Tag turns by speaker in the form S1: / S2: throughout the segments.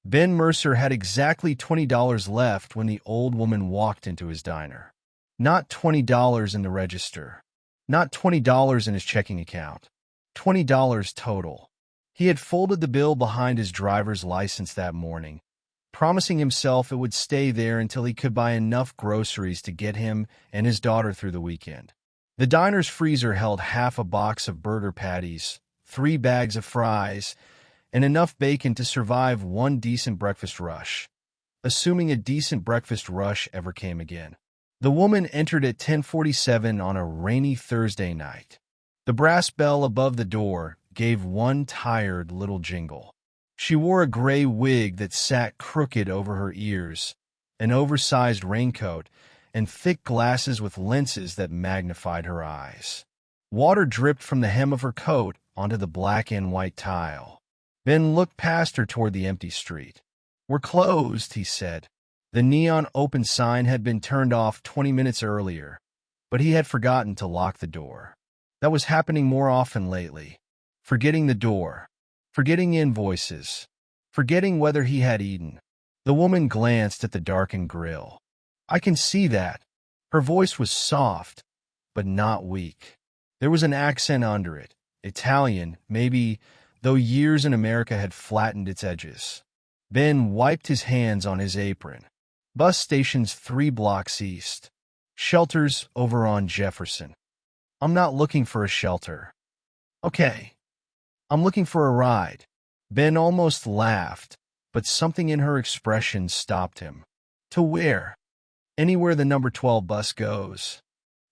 S1: Ben Mercer had exactly $20 left when the old woman walked into his diner. Not $20 in the register. Not $20 in his checking account. $20 total. He had folded the bill behind his driver's license that morning, promising himself it would stay there until he could buy enough groceries to get him and his daughter through the weekend. The diner's freezer held half a box of burger patties, 3 bags of fries, and enough bacon to survive one decent breakfast rush, assuming a decent breakfast rush ever came again. The woman entered at 10:47 on a rainy Thursday night. The brass bell above the door gave one tired little jingle. She wore a gray wig that sat crooked over her ears, an oversized raincoat, and thick glasses with lenses that magnified her eyes. Water dripped from the hem of her coat onto the black and white tile. Ben looked past her toward the empty street. "We're closed," he said. The neon open sign had been turned off 20 minutes earlier, but he had forgotten to lock the door. That was happening more often lately. Forgetting the door. Forgetting invoices. Forgetting whether he had eaten. The woman glanced at the darkened grill. "I can see that." Her voice was soft, but not weak. There was an accent under it. Italian, maybe, though years in America had flattened its edges. Ben wiped his hands on his apron. "Bus stations 3 blocks east. Shelters over on Jefferson." "I'm not looking for a shelter." "Okay. I'm looking for a ride." Ben almost laughed, but something in her expression stopped him. "To where?" "Anywhere the number 12 bus goes."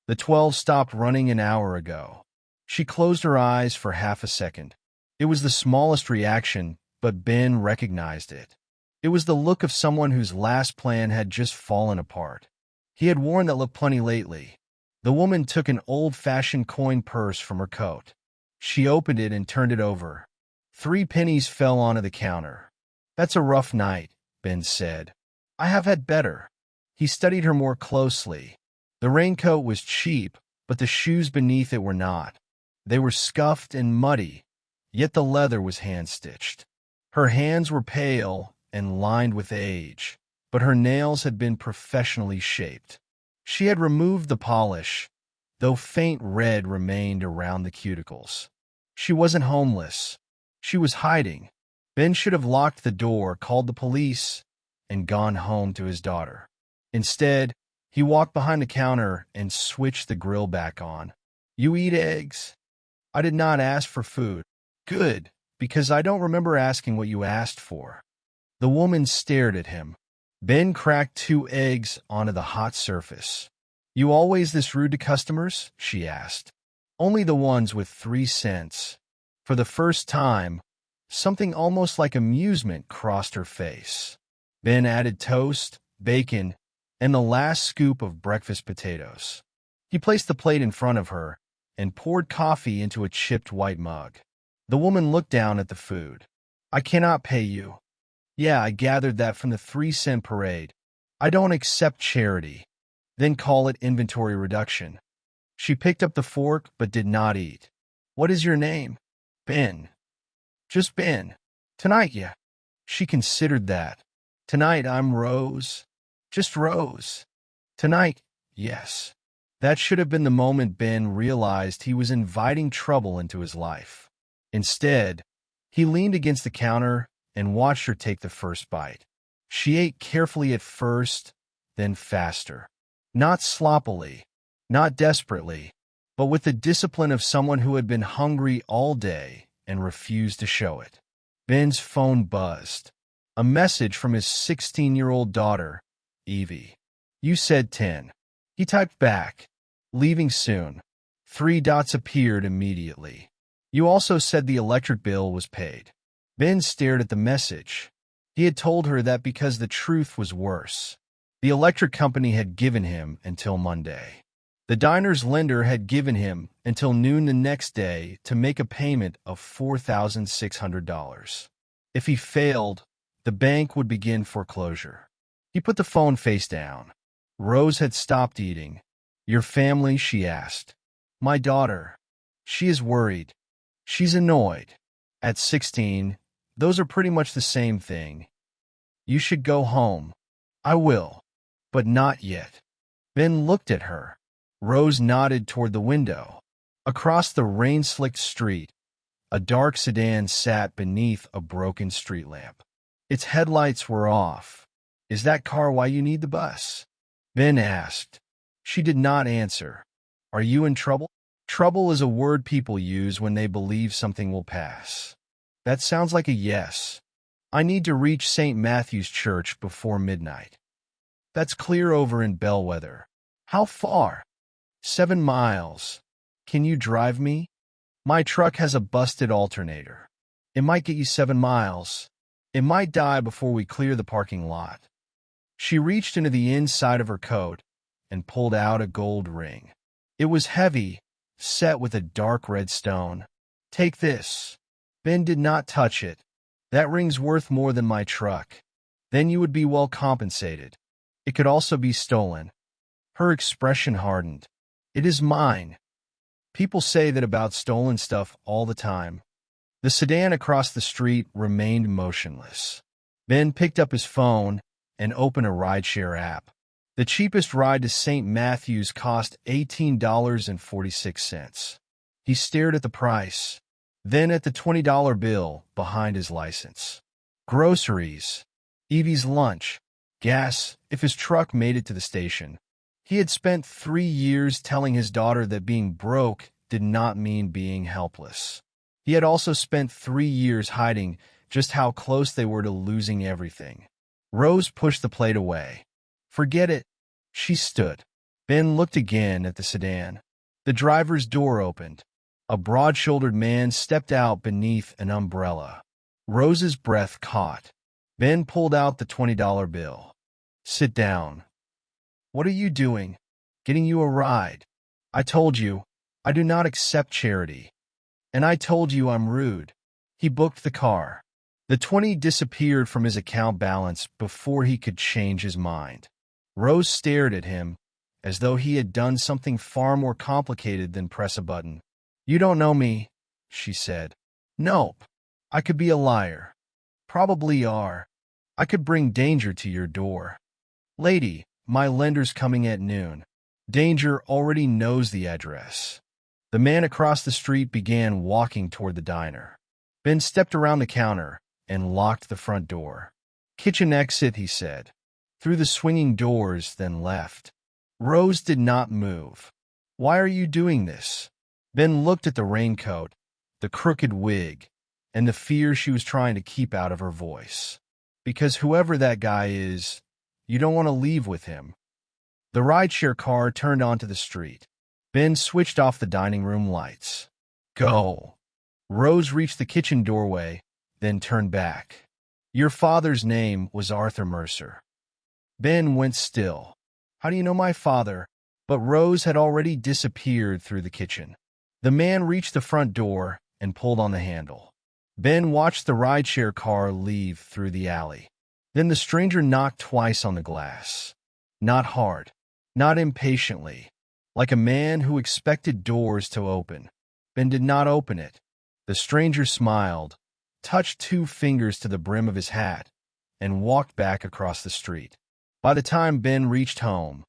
S1: The 12 stopped running an hour ago. She closed her eyes for half a second. It was the smallest reaction, but Ben recognized it. It was the look of someone whose last plan had just fallen apart. He had worn that look plenty lately. The woman took an old-fashioned coin purse from her coat. She opened it and turned it over. 3 pennies fell onto the counter. "That's a rough night," Ben said. "I have had better." He studied her more closely. The raincoat was cheap, but the shoes beneath it were not. They were scuffed and muddy, yet the leather was hand-stitched. Her hands were pale and lined with age, but her nails had been professionally shaped. She had removed the polish, though faint red remained around the cuticles. She wasn't homeless. She was hiding. Ben should have locked the door, called the police, and gone home to his daughter. Instead, he walked behind the counter and switched the grill back on. "You eat eggs?" "I did not ask for food." "Good, because I don't remember asking what you asked for." The woman stared at him. Ben cracked 2 eggs onto the hot surface. "You always this rude to customers?" she asked. "Only the ones with 3 cents. For the first time, something almost like amusement crossed her face. Ben added toast, bacon, and the last scoop of breakfast potatoes. He placed the plate in front of her and poured coffee into a chipped white mug. The woman looked down at the food. "I cannot pay you." "Yeah, I gathered that from the 3-cent parade. I don't accept charity." "Then call it inventory reduction." She picked up the fork but did not eat. "What is your name?" "Ben." "Just Ben." "Tonight, yeah." She considered that. "Tonight I'm Rose." "Just Rose." "Tonight, yes." That should have been the moment Ben realized he was inviting trouble into his life. Instead, he leaned against the counter and watched her take the first bite. She ate carefully at first, then faster. Not sloppily, not desperately, but with the discipline of someone who had been hungry all day and refused to show it. Ben's phone buzzed. A message from his 16-year-old daughter, Evie. "You said 10. He typed back, "Leaving soon." 3 dots appeared immediately. "You also said the electric bill was paid." Ben stared at the message. He had told her that because the truth was worse. The electric company had given him until Monday. The diner's lender had given him until noon the next day to make a payment of $4,600. If he failed, the bank would begin foreclosure. He put the phone face down. Rose had stopped eating. "Your family?" she asked. "My daughter. She is worried. She's annoyed." At 16, those are pretty much the same thing. You should go home. I will. But not yet. Ben looked at her. Rose nodded toward the window. Across the rain-slicked street, a dark sedan sat beneath a broken street lamp. Its headlights were off. Is that car why you need the bus? Ben asked. She did not answer. Are you in trouble? Trouble is a word people use when they believe something will pass. That sounds like a yes. I need to reach St. Matthew's Church before midnight. That's clear over in Bellwether. How far? 7 miles. Can you drive me? My truck has a busted alternator. It might get you 7 miles. It might die before we clear the parking lot. She reached into the inside of her coat and pulled out a gold ring. It was heavy, set with a dark red stone. Take this. Ben did not touch it. That ring's worth more than my truck. Then you would be well compensated. It could also be stolen. Her expression hardened. It is mine. People say that about stolen stuff all the time. The sedan across the street remained motionless. Ben picked up his phone and opened a rideshare app. The cheapest ride to St. Matthew's cost $18.46. He stared at the price, then at the $20 bill behind his license. Groceries, Evie's lunch, gas if his truck made it to the station. He had spent 3 years telling his daughter that being broke did not mean being helpless. He had also spent 3 years hiding just how close they were to losing everything. Rose pushed the plate away. Forget it. She stood. Ben looked again at the sedan. The driver's door opened. A broad-shouldered man stepped out beneath an umbrella. Rose's breath caught. Ben pulled out the $20 bill. Sit down. What are you doing? Getting you a ride. I told you, I do not accept charity. And I told you I'm rude. He booked the car. The 20 disappeared from his account balance before he could change his mind. Rose stared at him, as though he had done something far more complicated than press a button. You don't know me, she said. Nope. I could be a liar. Probably are. I could bring danger to your door. Lady, my lender's coming at noon. Danger already knows the address. The man across the street began walking toward the diner. Ben stepped around the counter and locked the front door. Kitchen exit, he said. Through the swinging doors, then left. Rose did not move. Why are you doing this? Ben looked at the raincoat, the crooked wig, and the fear she was trying to keep out of her voice. Because whoever that guy is, you don't want to leave with him. The rideshare car turned onto the street. Ben switched off the dining room lights. Go. Rose reached the kitchen doorway, then turned back. Your father's name was Arthur Mercer. Ben went still. How do you know my father? But Rose had already disappeared through the kitchen. The man reached the front door and pulled on the handle. Ben watched the rideshare car leave through the alley. Then the stranger knocked twice on the glass. Not hard, not impatiently, like a man who expected doors to open. Ben did not open it. The stranger smiled, touched 2 fingers to the brim of his hat, and walked back across the street. By the time Ben reached home,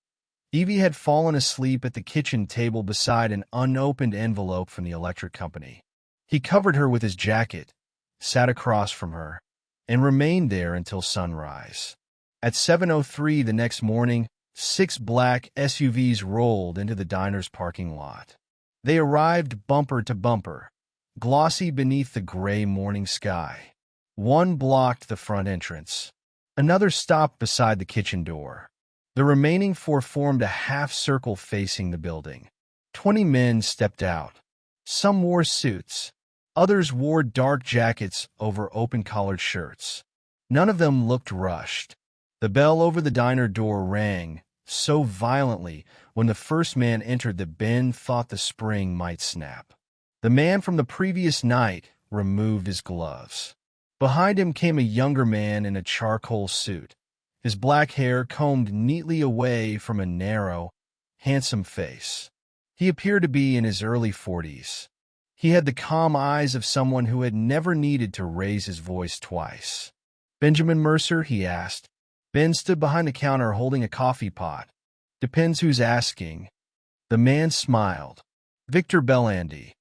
S1: Evie had fallen asleep at the kitchen table beside an unopened envelope from the electric company. He covered her with his jacket, sat across from her, and remained there until sunrise. At 7:03 the next morning, 6 black SUVs rolled into the diner's parking lot. They arrived bumper to bumper, glossy beneath the gray morning sky. One blocked the front entrance. Another stopped beside the kitchen door. The remaining 4 formed a half-circle facing the building. 20 men stepped out. Some wore suits. Others wore dark jackets over open-collared shirts. None of them looked rushed. The bell over the diner door rang so violently when the first man entered that Ben thought the spring might snap. The man from the previous night removed his gloves. Behind him came a younger man in a charcoal suit, his black hair combed neatly away from a narrow, handsome face. He appeared to be in his early 40s. He had the calm eyes of someone who had never needed to raise his voice twice. Benjamin Mercer, he asked. Ben stood behind the counter holding a coffee pot. Depends who's asking. The man smiled. Victor Bellandi.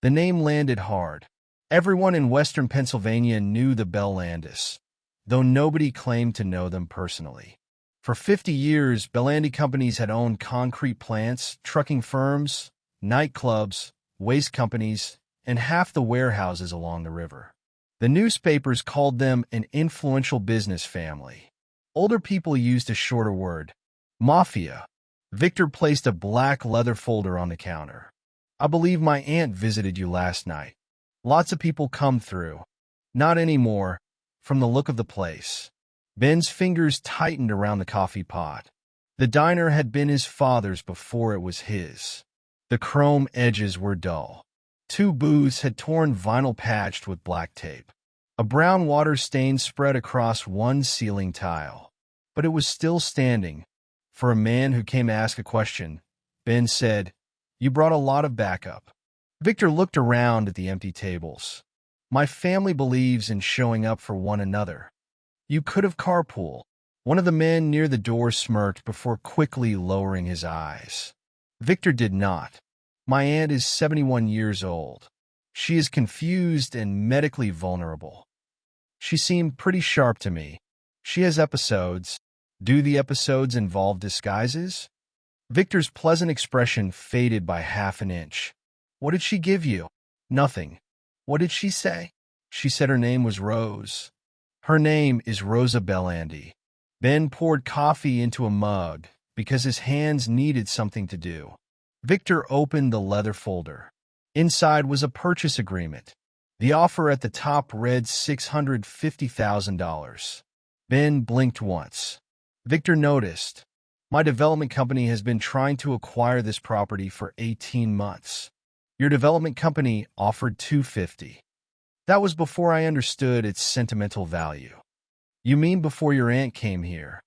S1: The name landed hard. Everyone in western Pennsylvania knew the Bellandis, though nobody claimed to know them personally. For 50 years, Bellandi companies had owned concrete plants, trucking firms, nightclubs, waste companies, and half the warehouses along the river. The newspapers called them an influential business family. Older people used a shorter word, Mafia. Victor placed a black leather folder on the counter. I believe my aunt visited you last night. Lots of people come through. Not anymore, from the look of the place. Ben's fingers tightened around the coffee pot. The diner had been his father's before it was his. The chrome edges were dull. 2 booths had torn vinyl patched with black tape. A brown water stain spread across one ceiling tile. But it was still standing. For a man who came to ask a question, Ben said, "You brought a lot of backup." Victor looked around at the empty tables. "My family believes in showing up for one another. You could have carpooled." One of the men near the door smirked before quickly lowering his eyes. Victor did not. "My aunt is 71 years old. She is confused and medically vulnerable. She seemed pretty sharp to me. She has episodes. Do the episodes involve disguises?" Victor's pleasant expression faded by half an inch. "What did she give you?" "Nothing." "What did she say?" "She said her name was Rose." "Her name is Rosa Bellandi." Ben poured coffee into a mug because his hands needed something to do. Victor opened the leather folder. Inside was a purchase agreement. The offer at the top read $650,000. Ben blinked once. Victor noticed. "My development company has been trying to acquire this property for 18 months. Your development company offered $250. That was before I understood its sentimental value." "You mean before your aunt came here?"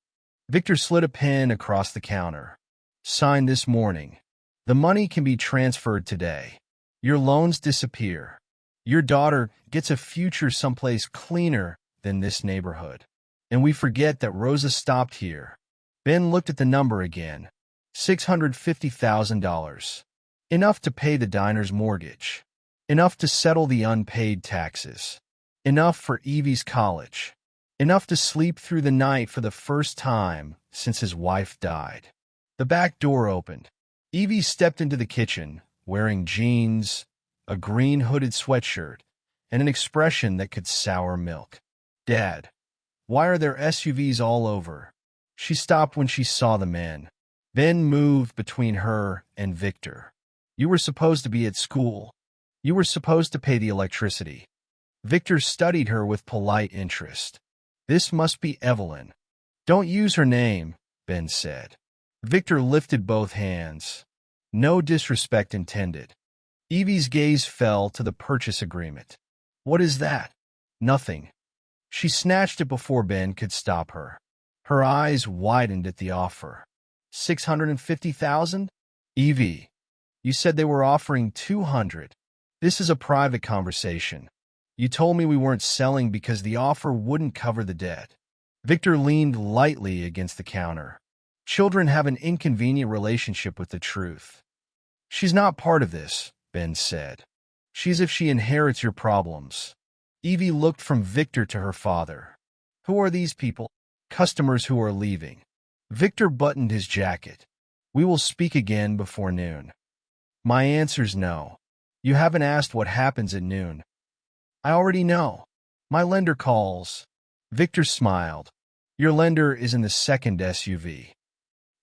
S1: Victor slid a pen across the counter. "Signed this morning. The money can be transferred today. Your loans disappear. Your daughter gets a future someplace cleaner than this neighborhood. And we forget that Rosa stopped here." Ben looked at the number again. $650,000. Enough to pay the diner's mortgage. Enough to settle the unpaid taxes. Enough for Evie's college. Enough to sleep through the night for the first time since his wife died. The back door opened. Evie stepped into the kitchen, wearing jeans, a green hooded sweatshirt, and an expression that could sour milk. "Dad, why are there SUVs all over?" She stopped when she saw the men. Ben moved between her and Victor. "You were supposed to be at school. You were supposed to pay the electricity." Victor studied her with polite interest. "This must be Evelyn." "Don't use her name," Ben said. Victor lifted both hands. No disrespect intended. Evie's gaze fell to the purchase agreement. "What is that?" "Nothing." She snatched it before Ben could stop her. Her eyes widened at the offer. $650,000? "Evie, you said they were offering 200. This is a private conversation. You told me we weren't selling because the offer wouldn't cover the debt." Victor leaned lightly against the counter. "Children have an inconvenient relationship with the truth." "She's not part of this," Ben said. "She's if she inherits your problems." Evie looked from Victor to her father. "Who are these people?" "Customers who are leaving." Victor buttoned his jacket. "We will speak again before noon." "My answer's no. You haven't asked what happens at noon." "I already know. My lender calls." Victor smiled. "Your lender is in the second SUV."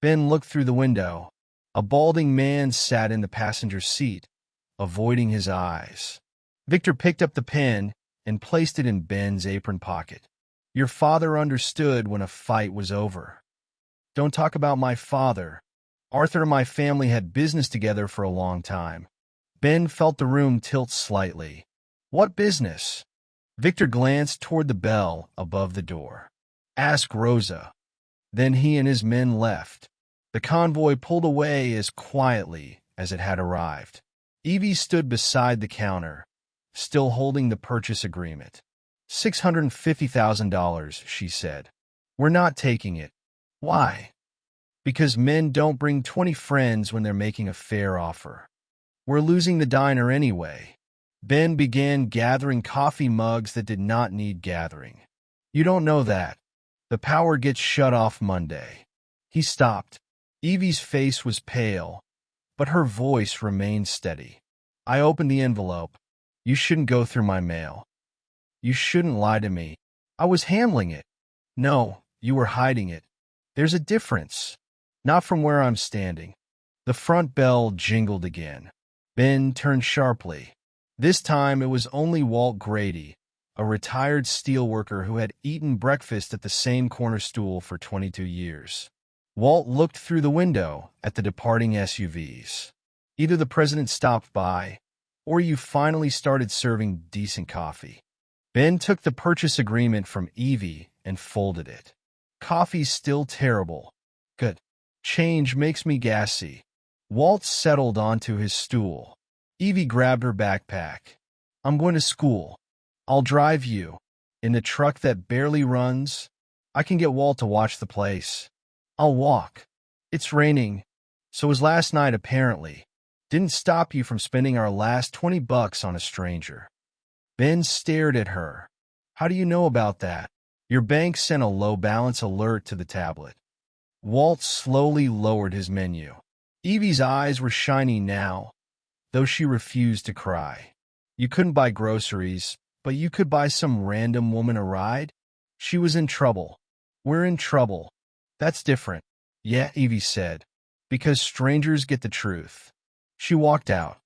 S1: Ben looked through the window. A balding man sat in the passenger seat, avoiding his eyes. Victor picked up the pen and placed it in Ben's apron pocket. "Your father understood when a fight was over." "Don't talk about my father. Arthur and my family had business together for a long time." Ben felt the room tilt slightly. "What business?" Victor glanced toward the bell above the door. "Ask Rosa." Then he and his men left. The convoy pulled away as quietly as it had arrived. Evie stood beside the counter, still holding the purchase agreement. $650,000, she said. We're not taking it. Why? Because men don't bring 20 friends when they're making a fair offer. We're losing the diner anyway. Ben began gathering coffee mugs that did not need gathering. You don't know that. The power gets shut off Monday. He stopped. Evie's face was pale, but her voice remained steady. I opened the envelope. You shouldn't go through my mail. You shouldn't lie to me. I was handling it. No, you were hiding it. There's a difference. Not from where I'm standing. The front bell jingled again. Ben turned sharply. This time it was only Walt Grady, a retired steelworker who had eaten breakfast at the same corner stool for 22 years. Walt looked through the window at the departing SUVs. Either the president stopped by, or you finally started serving decent coffee. Ben took the purchase agreement from Evie and folded it. Coffee's still terrible. Good. Change makes me gassy. Walt settled onto his stool. Evie grabbed her backpack. I'm going to school. I'll drive you. In the truck that barely runs, I can get Walt to watch the place. I'll walk. It's raining. So was last night, apparently. Didn't stop you from spending our last $20 on a stranger. Ben stared at her. How do you know about that? Your bank sent a low balance alert to the tablet. Walt slowly lowered his menu. Evie's eyes were shiny now, though she refused to cry. You couldn't buy groceries, but you could buy some random woman a ride? She was in trouble. We're in trouble. That's different. Yeah, Evie said, because strangers get the truth. She walked out.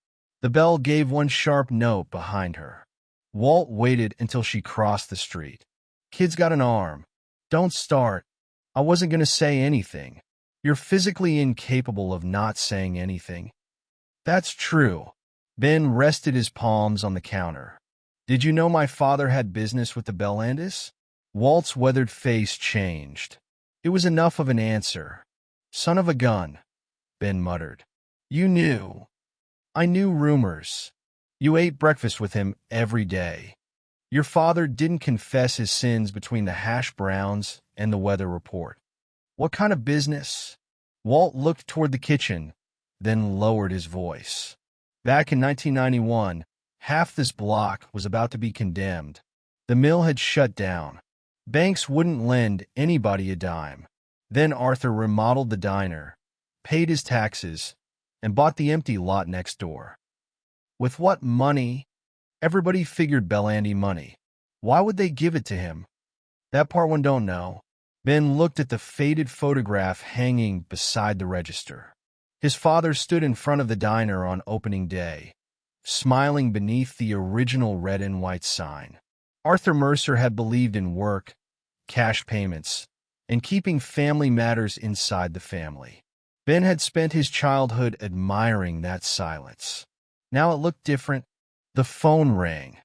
S1: The bell gave one sharp note behind her. Walt waited until she crossed the street. Kid's got an arm. Don't start. I wasn't going to say anything. You're physically incapable of not saying anything. That's true. Ben rested his palms on the counter. Did you know my father had business with the Bellandis? Walt's weathered face changed. It was enough of an answer. Son of a gun, Ben muttered. You knew. I knew rumors. You ate breakfast with him every day. Your father didn't confess his sins between the hash browns and the weather report. What kind of business? Walt looked toward the kitchen, then lowered his voice. Back in 1991, half this block was about to be condemned. The mill had shut down. Banks wouldn't lend anybody a dime. Then Arthur remodeled the diner, paid his taxes, and bought the empty lot next door. With what money? Everybody figured Bellandi money. Why would they give it to him? That part one don't know. Ben looked at the faded photograph hanging beside the register. His father stood in front of the diner on opening day, smiling beneath the original red and white sign. Arthur Mercer had believed in work, cash payments, and keeping family matters inside the family. Ben had spent his childhood admiring that silence. Now it looked different. The phone rang.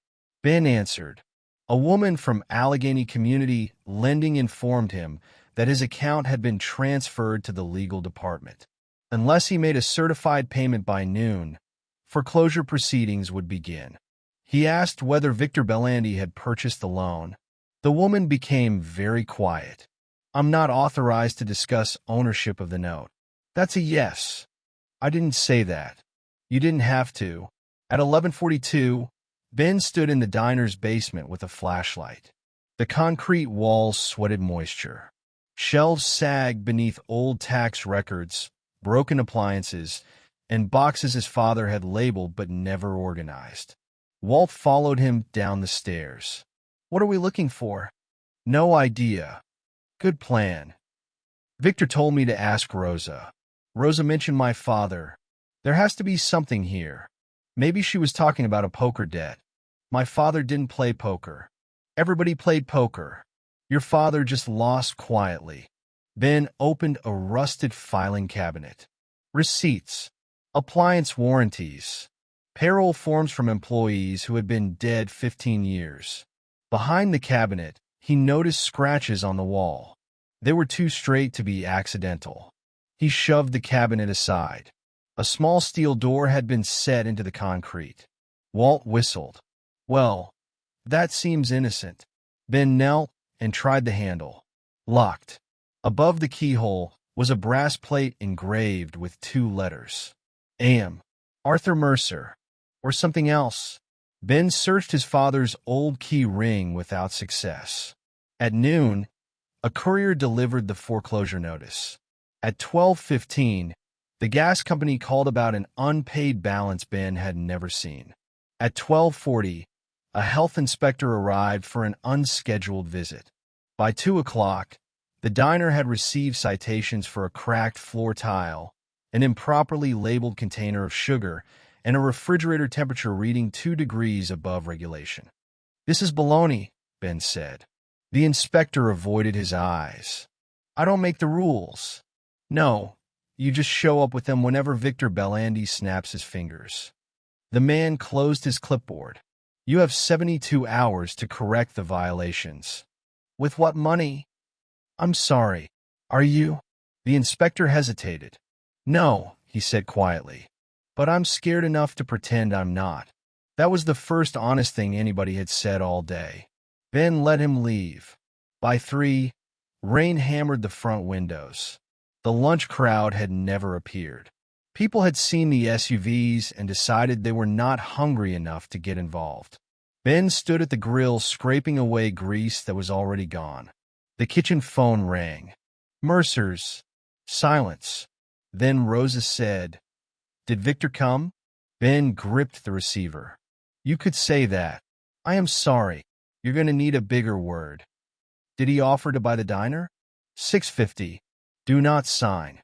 S1: Ben answered. A woman from Allegheny Community Lending informed him that his account had been transferred to the legal department. Unless he made a certified payment by noon, foreclosure proceedings would begin. He asked whether Victor Bellandi had purchased the loan. The woman became very quiet. I'm not authorized to discuss ownership of the note. That's a yes. I didn't say that. You didn't have to. At 11:42, Ben stood in the diner's basement with a flashlight. The concrete walls sweated moisture. Shelves sagged beneath old tax records, broken appliances, and boxes his father had labeled but never organized. Walt followed him down the stairs. What are we looking for? No idea. Good plan. Victor told me to ask Rosa. Rosa mentioned my father. There has to be something here. Maybe she was talking about a poker debt. My father didn't play poker. Everybody played poker. Your father just lost quietly. Ben opened a rusted filing cabinet. Receipts. Appliance warranties. Payroll forms from employees who had been dead 15 years. Behind the cabinet, he noticed scratches on the wall. They were too straight to be accidental. He shoved the cabinet aside. A small steel door had been set into the concrete. Walt whistled. Well, that seems innocent. Ben knelt and tried the handle. Locked. Above the keyhole was a brass plate engraved with 2 letters. AM. Arthur Mercer. Or something else. Ben searched his father's old key ring without success. At noon, a courier delivered the foreclosure notice. At 12:15, the gas company called about an unpaid balance Ben had never seen. At 12:40, a health inspector arrived for an unscheduled visit. By 2 o'clock, the diner had received citations for a cracked floor tile, an improperly labeled container of sugar, and a refrigerator temperature reading 2 degrees above regulation. "This is baloney," Ben said. The inspector avoided his eyes. "I don't make the rules." "No, you just show up with them whenever Victor Bellandi snaps his fingers." The man closed his clipboard. "You have 72 hours to correct the violations." "With what money?" "I'm sorry. Are you?" The inspector hesitated. "No," he said quietly. "But I'm scared enough to pretend I'm not." That was the first honest thing anybody had said all day. Ben let him leave. By 3, rain hammered the front windows. The lunch crowd had never appeared. People had seen the SUVs and decided they were not hungry enough to get involved. Ben stood at the grill scraping away grease that was already gone. The kitchen phone rang. Mercer's. Silence. Then Rosa said, "Did Victor come?" Ben gripped the receiver. "You could say that. I am sorry. You're going to need a bigger word." "Did he offer to buy the diner?" $650. Do not sign."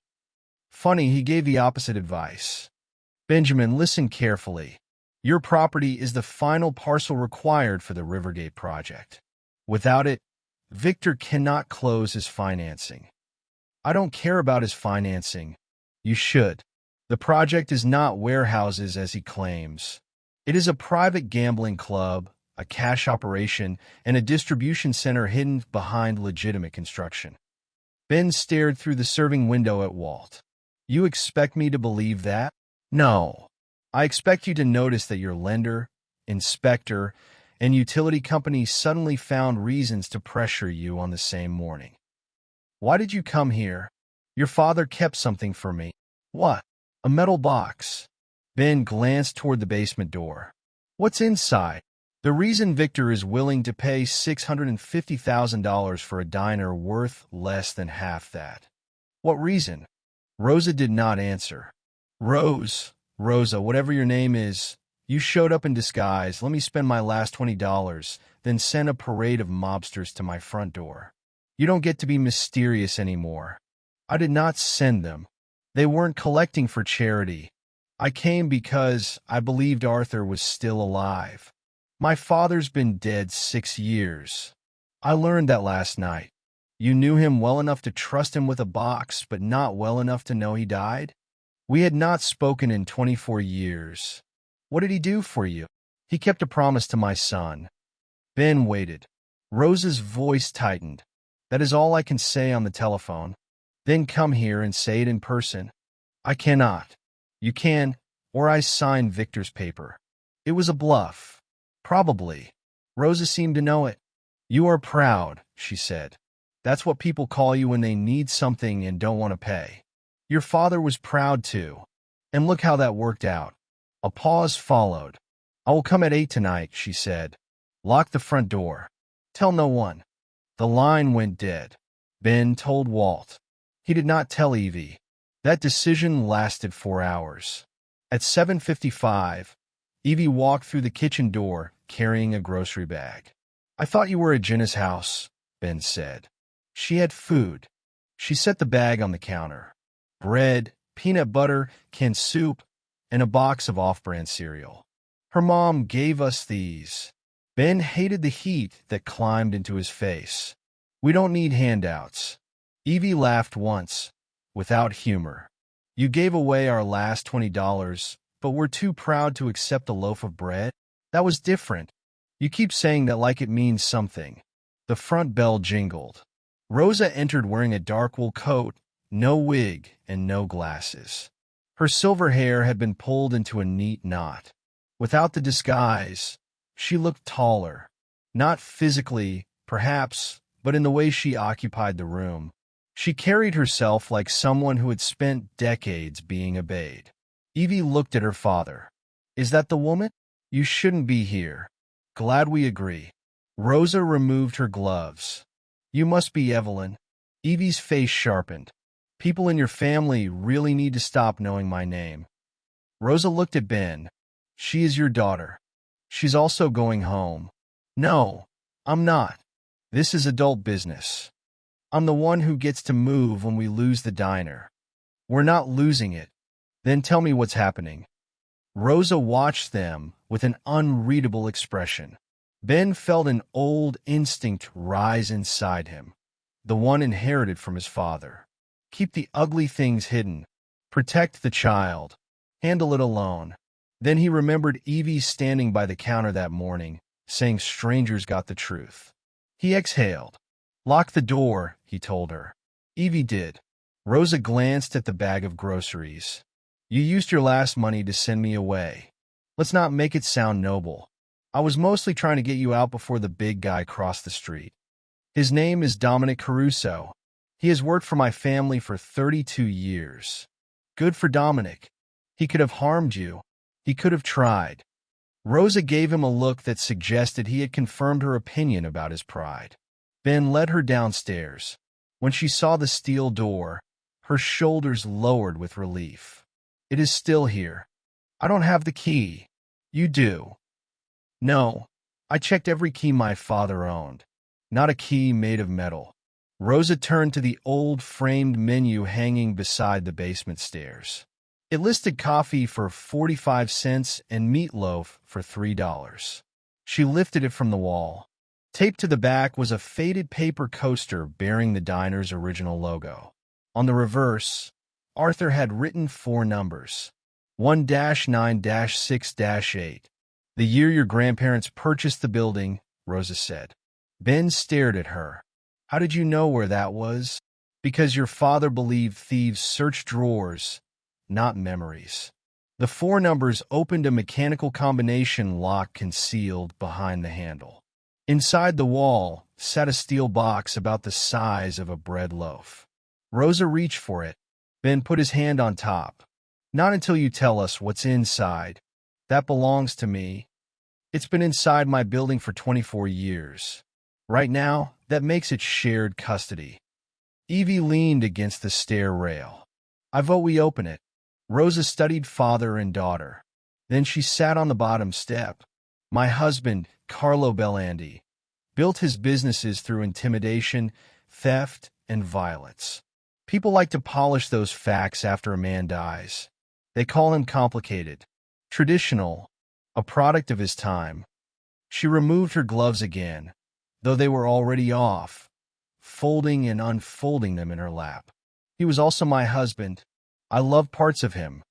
S1: Funny, he gave the opposite advice. "Benjamin, listen carefully. Your property is the final parcel required for the Rivergate project. Without it, Victor cannot close his financing." "I don't care about his financing." "You should. The project is not warehouses as he claims. It is a private gambling club, a cash operation, and a distribution center hidden behind legitimate construction." Ben stared through the serving window at Walt. "You expect me to believe that?" "No. I expect you to notice that your lender, inspector, and utility company suddenly found reasons to pressure you on the same morning." "Why did you come here?" "Your father kept something for me." "What?" "A metal box." Ben glanced toward the basement door. "What's inside?" "The reason Victor is willing to pay $650,000 for a diner worth less than half that." "What reason?" Rosa did not answer. Rosa, whatever your name is, you showed up in disguise, let me spend my last $20, then send a parade of mobsters to my front door. You don't get to be mysterious anymore. I did not send them. They weren't collecting for charity. I came because I believed Arthur was still alive. My father's been dead 6 years. I learned that last night. You knew him well enough to trust him with a box, but not well enough to know he died? We had not spoken in 24 years. What did he do for you?" "He kept a promise to my son." Ben waited. Rosa's voice tightened. "That is all I can say on the telephone." "Then come here and say it in person." "I cannot." "You can, or I sign Victor's paper." It was a bluff. "Probably." Rosa seemed to know it. "You are proud," she said. "That's what people call you when they need something and don't want to pay. Your father was proud too. And look how that worked out." A pause followed. "I will come at 8 tonight," she said. "Lock the front door. Tell no one." The line went dead. Ben told Walt. He did not tell Evie. That decision lasted 4 hours. At 7:55, Evie walked through the kitchen door carrying a grocery bag. "I thought you were at Jenna's house," Ben said. She had food. She set the bag on the counter. Bread, peanut butter, canned soup, and a box of off-brand cereal. "Her mom gave us these." Ben hated the heat that climbed into his face. "We don't need handouts." Evie laughed once, without humor. "You gave away our last $20, but we're too proud to accept a loaf of bread? That was different. You keep saying that like it means something." The front bell jingled. Rosa entered wearing a dark wool coat, no wig, and no glasses. Her silver hair had been pulled into a neat knot. Without the disguise, she looked taller. Not physically, perhaps, but in the way she occupied the room. She carried herself like someone who had spent decades being obeyed. Evie looked at her father. Is that the woman? You shouldn't be here. Glad we agree. Rosa removed her gloves. You must be Evelyn. Evie's face sharpened. People in your family really need to stop knowing my name. Rosa looked at Ben. She is your daughter. She's also going home. No, I'm not. This is adult business. I'm the one who gets to move when we lose the diner. We're not losing it. Then tell me what's happening. Rosa watched them with an unreadable expression. Ben felt an old instinct rise inside him, the one inherited from his father. Keep the ugly things hidden. Protect the child. Handle it alone. Then he remembered Evie standing by the counter that morning, saying strangers got the truth. He exhaled. Lock the door, he told her. Evie did. Rosa glanced at the bag of groceries. You used your last money to send me away. Let's not make it sound noble. I was mostly trying to get you out before the big guy crossed the street. His name is Dominic Caruso. He has worked for my family for 32 years. Good for Dominic. He could have harmed you. He could have tried. Rosa gave him a look that suggested he had confirmed her opinion about his pride. Ben led her downstairs. When she saw the steel door, her shoulders lowered with relief. It is still here. I don't have the key. You do. No. I checked every key my father owned. Not a key made of metal. Rosa turned to the old framed menu hanging beside the basement stairs. It listed coffee for 45 cents and meatloaf for $3. She lifted it from the wall. Taped to the back was a faded paper coaster bearing the diner's original logo. On the reverse, Arthur had written 4 numbers. 1-9-6-8. The year your grandparents purchased the building, Rosa said. Ben stared at her. How did you know where that was? Because your father believed thieves search drawers, not memories. The 4 numbers opened a mechanical combination lock concealed behind the handle. Inside the wall sat a steel box about the size of a bread loaf. Rosa reached for it. Ben put his hand on top. Not until you tell us what's inside. That belongs to me. It's been inside my building for 24 years. Right now, that makes it shared custody. Evie leaned against the stair rail. I vote we open it. Rosa studied father and daughter. Then she sat on the bottom step. My husband, Rosa Bellandi, built his businesses through intimidation, theft, and violence. People like to polish those facts after a man dies. They call him complicated, traditional, a product of his time. She removed her gloves again, though they were already off, folding and unfolding them in her lap. He was also my husband. I loved parts of him.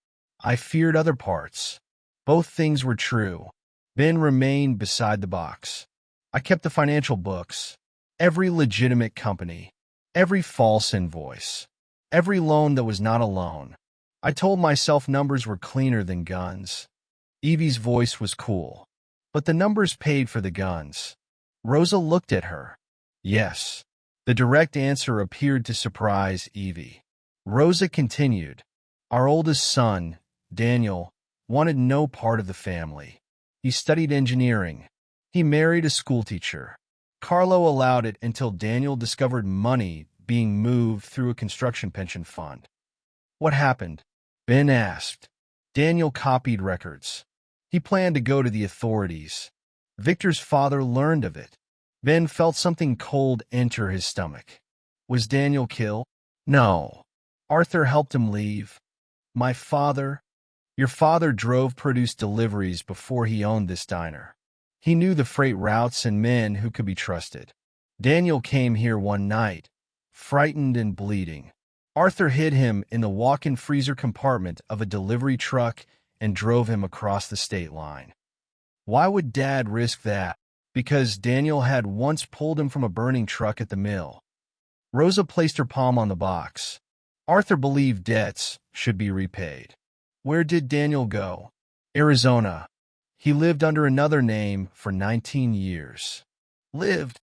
S1: I feared other parts. Both things were true. Ben remained beside the box. I kept the financial books, every legitimate company, every false invoice, every loan that was not a loan. I told myself numbers were cleaner than guns. Evie's voice was cool. But the numbers paid for the guns. Rosa looked at her. Yes. The direct answer appeared to surprise Evie. Rosa continued. Our oldest son, Daniel, wanted no part of the family. He studied engineering. He married a schoolteacher. Carlo allowed it until Daniel discovered money being moved through a construction pension fund. What happened? Ben asked. Daniel copied records. He planned to go to the authorities. Victor's father learned of it. Ben felt something cold enter his stomach. Was Daniel killed? No. Arthur helped him leave. My father? Your father drove produce deliveries before he owned this diner. He knew the freight routes and men who could be trusted. Daniel came here one night, frightened and bleeding. Arthur hid him in the walk-in freezer compartment of a delivery truck and drove him across the state line. Why would Dad risk that? Because Daniel had once pulled him from a burning truck at the mill. Rosa placed her palm on the box. Arthur believed debts should be repaid. Where did Daniel go? Arizona. He lived under another name for 19 years. Lived.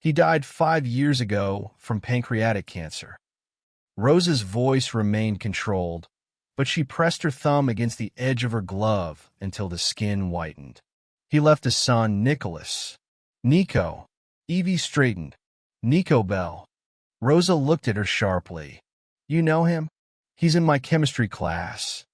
S1: He died 5 years ago from pancreatic cancer. Rosa's voice remained controlled, but she pressed her thumb against the edge of her glove until the skin whitened. He left a son, Nicholas. Nico. Evie straightened. Nico Bell. Rosa looked at her sharply. You know him? He's in my chemistry class.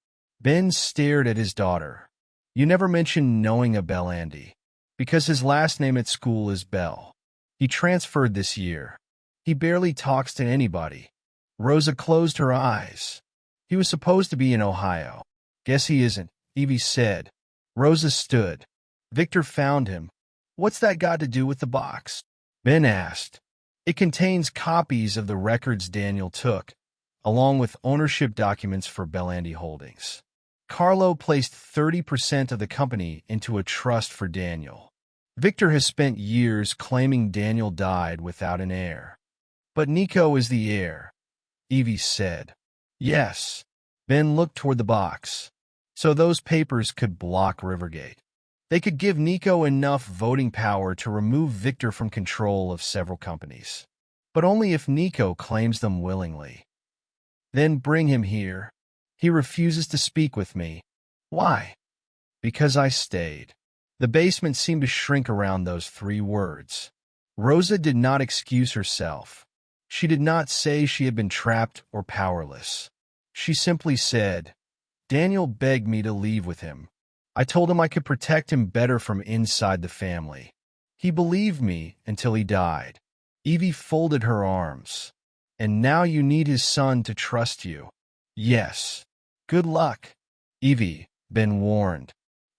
S1: Ben stared at his daughter. You never mentioned knowing a Bellandi, because his last name at school is Bell. He transferred this year. He barely talks to anybody. Rosa closed her eyes. He was supposed to be in Ohio. Guess he isn't, Evie said. Rosa stood. Victor found him. What's that got to do with the box? Ben asked. It contains copies of the records Daniel took, along with ownership documents for Bellandi Holdings. Carlo placed 30% of the company into a trust for Daniel. Victor has spent years claiming Daniel died without an heir. But Nico is the heir, Evie said. Yes. Ben looked toward the box. So those papers could block Rivergate. They could give Nico enough voting power to remove Victor from control of several companies. But only if Nico claims them willingly. Then bring him here. He refuses to speak with me. Why? Because I stayed. The basement seemed to shrink around those 3 words. Rosa did not excuse herself. She did not say she had been trapped or powerless. She simply said, Daniel begged me to leave with him. I told him I could protect him better from inside the family. He believed me until he died. Evie folded her arms. And now you need his son to trust you. Yes. Good luck. Evie, Ben warned.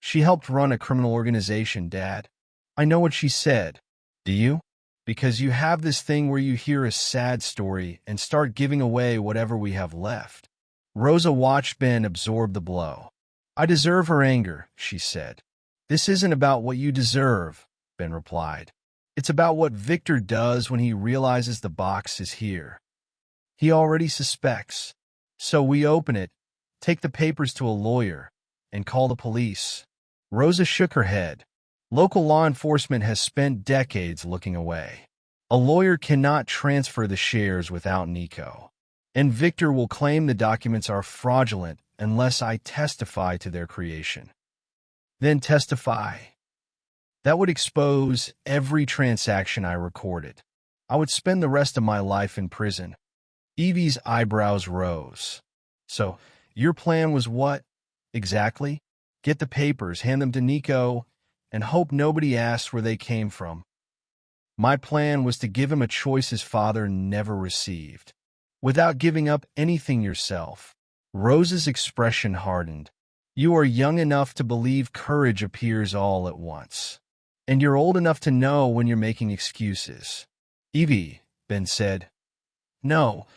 S1: She helped run a criminal organization, Dad. I know what she said. Do you? Because you have this thing where you hear a sad story and start giving away whatever we have left. Rosa watched Ben absorb the blow. I deserve her anger, she said. This isn't about what you deserve, Ben replied. It's about what Victor does when he realizes the box is here. He already suspects. So we open it, take the papers to a lawyer, and call the police. Rosa shook her head. Local law enforcement has spent decades looking away. A lawyer cannot transfer the shares without Nico. And Victor will claim the documents are fraudulent unless I testify to their creation. Then testify. That would expose every transaction I recorded. I would spend the rest of my life in prison. Evie's eyebrows rose. So, your plan was what, exactly? Get the papers, hand them to Nico, and hope nobody asks where they came from. My plan was to give him a choice his father never received, without giving up anything yourself. Rosa's expression hardened. You are young enough to believe courage appears all at once. And you're old enough to know when you're making excuses. Evie, Ben said. No,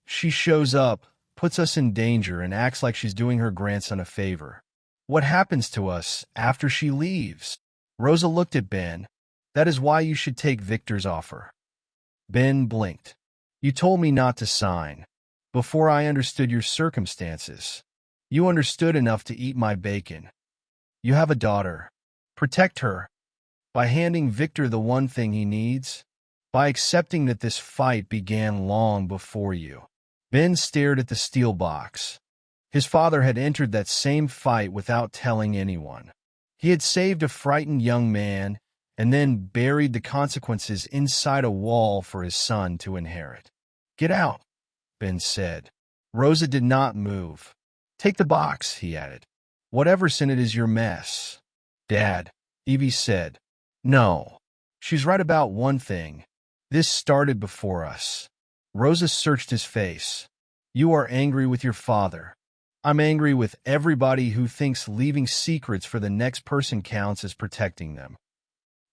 S1: she shows up, puts us in danger, and acts like she's doing her grandson a favor. What happens to us after she leaves? Rosa looked at Ben. That is why you should take Victor's offer. Ben blinked. You told me not to sign. Before I understood your circumstances. You understood enough to eat my bacon. You have a daughter. Protect her. By handing Victor the one thing he needs. By accepting that this fight began long before you. Ben stared at the steel box. His father had entered that same fight without telling anyone. He had saved a frightened young man and then buried the consequences inside a wall for his son to inherit. Get out, Ben said. Rosa did not move. Take the box, he added. Whatever's in it is your mess. Dad, Evie said. No. She's right about one thing. This started before us. Rosa searched his face. You are angry with your father. I'm angry with everybody who thinks leaving secrets for the next person counts as protecting them.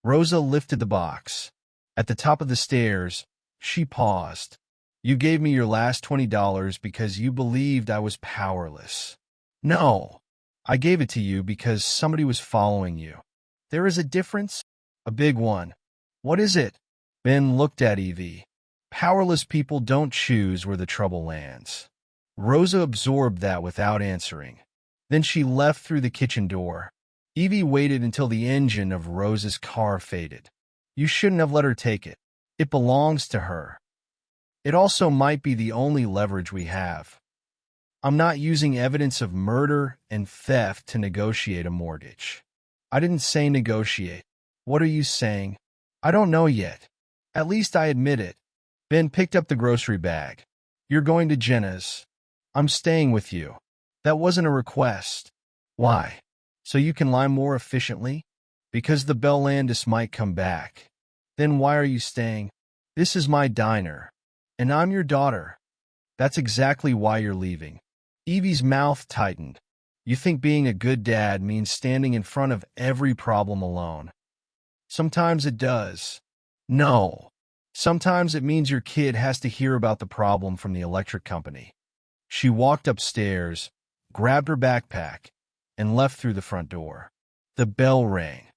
S1: Rosa lifted the box. At the top of the stairs, she paused. You gave me your last $20 because you believed I was powerless. No, I gave it to you because somebody was following you. There is a difference? A big one. What is it? Ben looked at Evie. Powerless people don't choose where the trouble lands. Rosa absorbed that without answering. Then she left through the kitchen door. Evie waited until the engine of Rosa's car faded. You shouldn't have let her take it. It belongs to her. It also might be the only leverage we have. I'm not using evidence of murder and theft to negotiate a mortgage. I didn't say negotiate. What are you saying? I don't know yet. At least I admit it. Ben picked up the grocery bag. You're going to Jenna's. I'm staying with you. That wasn't a request. Why? So you can lie more efficiently? Because the Bellandis might come back. Then why are you staying? This is my diner. And I'm your daughter. That's exactly why you're leaving. Evie's mouth tightened. You think being a good dad means standing in front of every problem alone. Sometimes it does. No. Sometimes it means your kid has to hear about the problem from the electric company. She walked upstairs, grabbed her backpack, and left through the front door. The bell rang.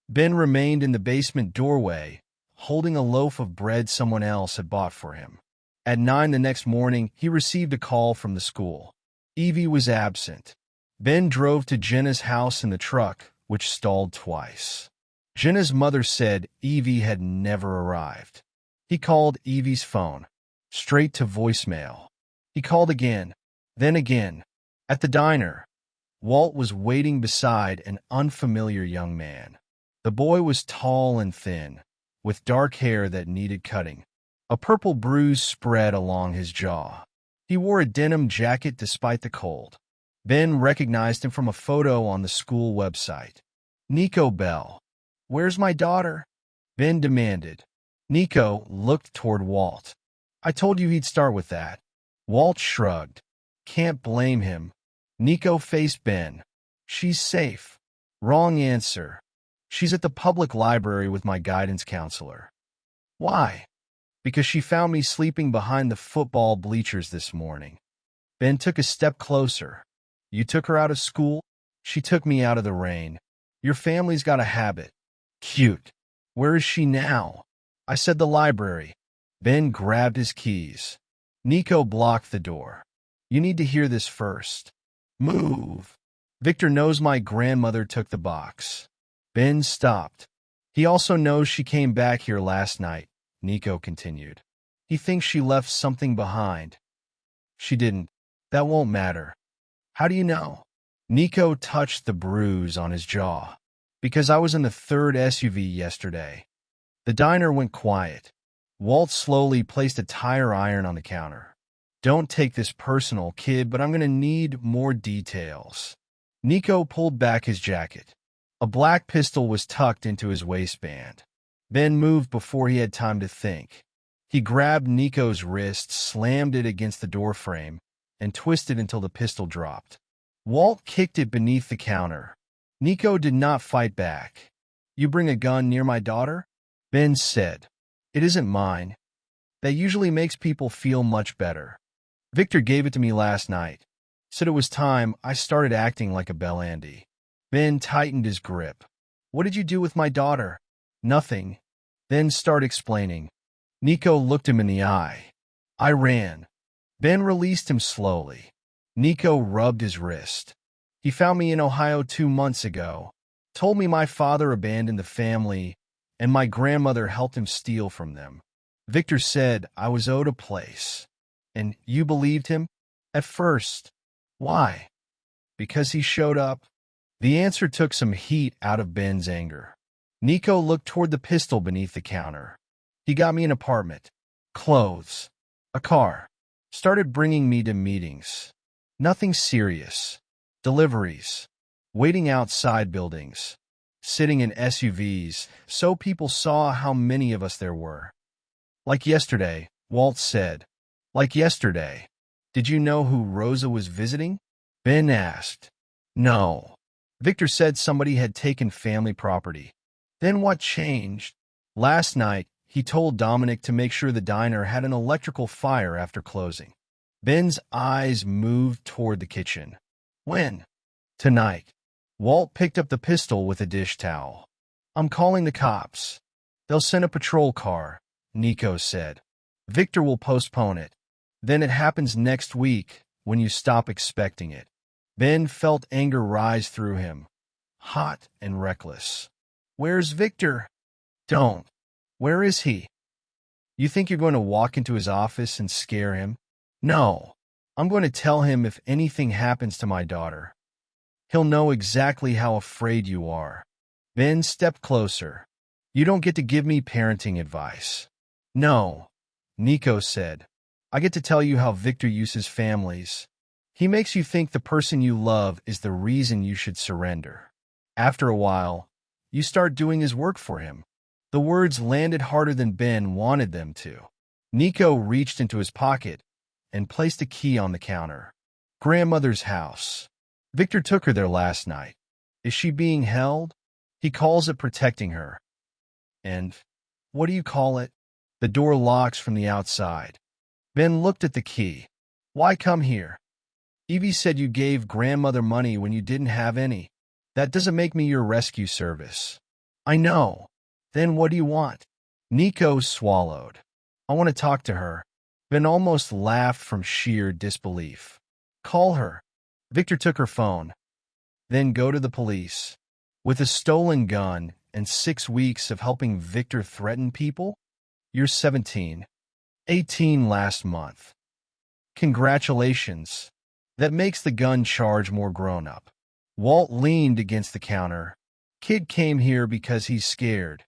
S1: Ben remained in the basement doorway, holding a loaf of bread someone else had bought for him. At 9 the next morning, he received a call from the school. Evie was absent. Ben drove to Jenna's house in the truck, which stalled twice. Jenna's mother said Evie had never arrived. He called Evie's phone, straight to voicemail. He called again, then again. At the diner, Walt was waiting beside an unfamiliar young man. The boy was tall and thin, with dark hair that needed cutting. A purple bruise spread along his jaw. He wore a denim jacket despite the cold. Ben recognized him from a photo on the school website. Nico Bell. Where's my daughter? Ben demanded. Nico looked toward Walt. I told you he'd start with that. Walt shrugged. Can't blame him. Nico faced Ben. She's safe. Wrong answer. She's at the public library with my guidance counselor. Why? Because she found me sleeping behind the football bleachers this morning. Ben took a step closer. You took her out of school? She took me out of the rain. Your family's got a habit. Cute. Where is she now? I said the library. Ben grabbed his keys. Nico blocked the door. You need to hear this first. Move. Victor knows my grandmother took the box. Ben stopped. He also knows she came back here last night, Nico continued. He thinks she left something behind. She didn't. That won't matter. How do you know? Nico touched the bruise on his jaw. Because I was in the third SUV yesterday. The diner went quiet. Walt slowly placed a tire iron on the counter. Don't take this personal, kid, but I'm going to need more details. Nico pulled back his jacket. A black pistol was tucked into his waistband. Ben moved before he had time to think. He grabbed Nico's wrist, slammed it against the doorframe, and twisted until the pistol dropped. Walt kicked it beneath the counter. Nico did not fight back. You bring a gun near my daughter? Ben said. It isn't mine. That usually makes people feel much better. Victor gave it to me last night. Said it was time I started acting like a Bellandi. Ben tightened his grip. What did you do with my daughter? Nothing. Then start explaining. Nico looked him in the eye. I ran. Ben released him slowly. Nico rubbed his wrist. He found me in Ohio 2 months ago. Told me my father abandoned the family, and my grandmother helped him steal from them. Victor said I was owed a place. And you believed him? At first. Why? Because he showed up? The answer took some heat out of Ben's anger. Nico looked toward the pistol beneath the counter. He got me an apartment, clothes, a car, started bringing me to meetings. Nothing serious. Deliveries, waiting outside buildings, sitting in SUVs so people saw how many of us there were. Like yesterday, Walt said. Like yesterday. Did you know who Rosa was visiting? Ben asked. No. Victor said somebody had taken family property. Then what changed? Last night, he told Dominic to make sure the diner had an electrical fire after closing. Ben's eyes moved toward the kitchen. When? Tonight. Walt picked up the pistol with a dish towel. I'm calling the cops. They'll send a patrol car, Nico said. Victor will postpone it. Then it happens next week, when you stop expecting it. Ben felt anger rise through him, hot and reckless. Where's Victor? Don't. Where is he? You think you're going to walk into his office and scare him? No. I'm going to tell him if anything happens to my daughter. He'll know exactly how afraid you are. Ben stepped closer. You don't get to give me parenting advice. No, Nico said. I get to tell you how Victor uses families. He makes you think the person you love is the reason you should surrender. After a while, you start doing his work for him. The words landed harder than Ben wanted them to. Nico reached into his pocket and placed a key on the counter. Grandmother's house. Victor took her there last night. Is she being held? He calls it protecting her. And what do you call it? The door locks from the outside. Ben looked at the key. Why come here? Evie said you gave grandmother money when you didn't have any. That doesn't make me your rescue service. I know. Then what do you want? Nico swallowed. I want to talk to her. Ben almost laughed from sheer disbelief. Call her. Victor took her phone. Then go to the police. With a stolen gun and 6 weeks of helping Victor threaten people? You're 17. 18 last month. Congratulations. That makes the gun charge more grown-up. Walt leaned against the counter. Kid came here because he's scared.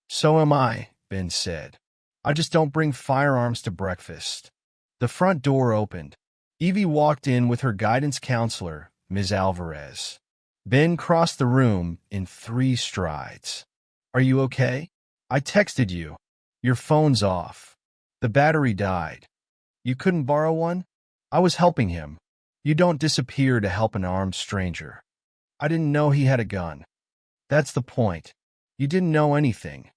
S1: So am I, Ben said. I just don't bring firearms to breakfast. The front door opened. Evie walked in with her guidance counselor, Ms. Alvarez. Ben crossed the room in 3 strides. Are you okay? I texted you. Your phone's off. The battery died. You couldn't borrow one? I was helping him. You don't disappear to help an armed stranger. I didn't know he had a gun. That's the point. You didn't know anything.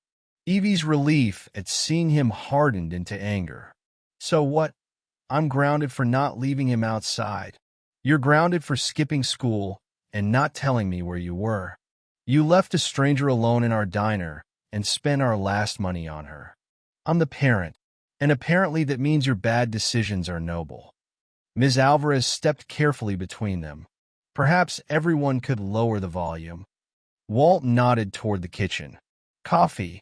S1: Evie's relief at seeing him hardened into anger. So what? I'm grounded for not leaving him outside. You're grounded for skipping school and not telling me where you were. You left a stranger alone in our diner and spent our last money on her. I'm the parent, and apparently that means your bad decisions are noble. Ms. Alvarez stepped carefully between them. Perhaps everyone could lower the volume. Walt nodded toward the kitchen. Coffee?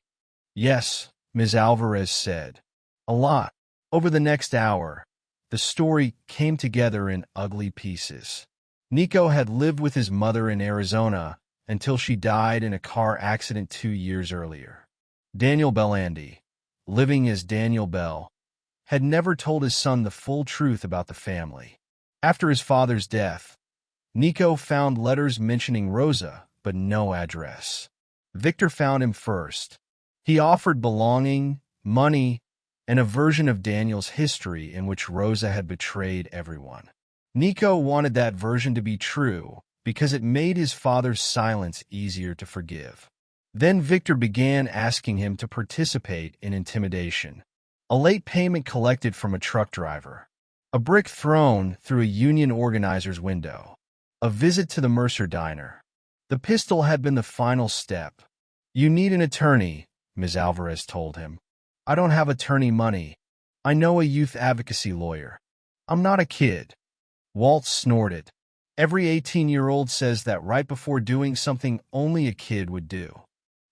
S1: Yes, Ms. Alvarez said. A lot. Over the next hour, the story came together in ugly pieces. Nico had lived with his mother in Arizona until she died in a car accident 2 years earlier. Daniel Bellandi, living as Daniel Bell, had never told his son the full truth about the family. After his father's death, Nico found letters mentioning Rosa, but no address. Victor found him first. He offered belonging, money, and a version of Daniel's history in which Rosa had betrayed everyone. Nico wanted that version to be true because it made his father's silence easier to forgive. Then Victor began asking him to participate in intimidation. A late payment collected from a truck driver. A brick thrown through a union organizer's window. A visit to the Mercer diner. The pistol had been the final step. You need an attorney, Ms. Alvarez told him. I don't have attorney money. I know a youth advocacy lawyer. I'm not a kid. Walt snorted. Every 18-year-old says that right before doing something only a kid would do.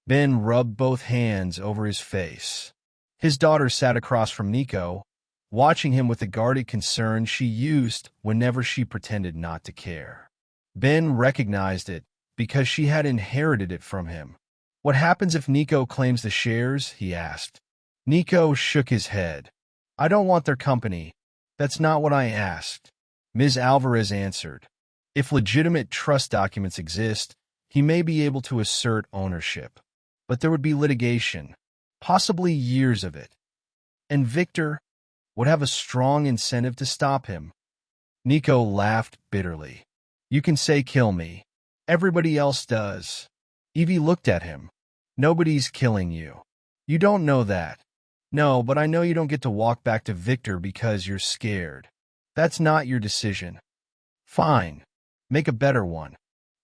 S1: Ben rubbed both hands over his face. His daughter sat across from Nico, watching him with the guarded concern she used whenever she pretended not to care. Ben recognized it because she had inherited it from him. What happens if Nico claims the shares? He asked. Nico shook his head. I don't want their company. That's not what I asked. Ms. Alvarez answered. If legitimate trust documents exist, he may be able to assert ownership. But there would be litigation, possibly years of it. And Victor would have a strong incentive to stop him. Nico laughed bitterly. You can say kill me. Everybody else does. Evie looked at him. Nobody's killing you. You don't know that. No, but I know you don't get to walk back to Victor because you're scared. That's not your decision. Fine. Make a better one.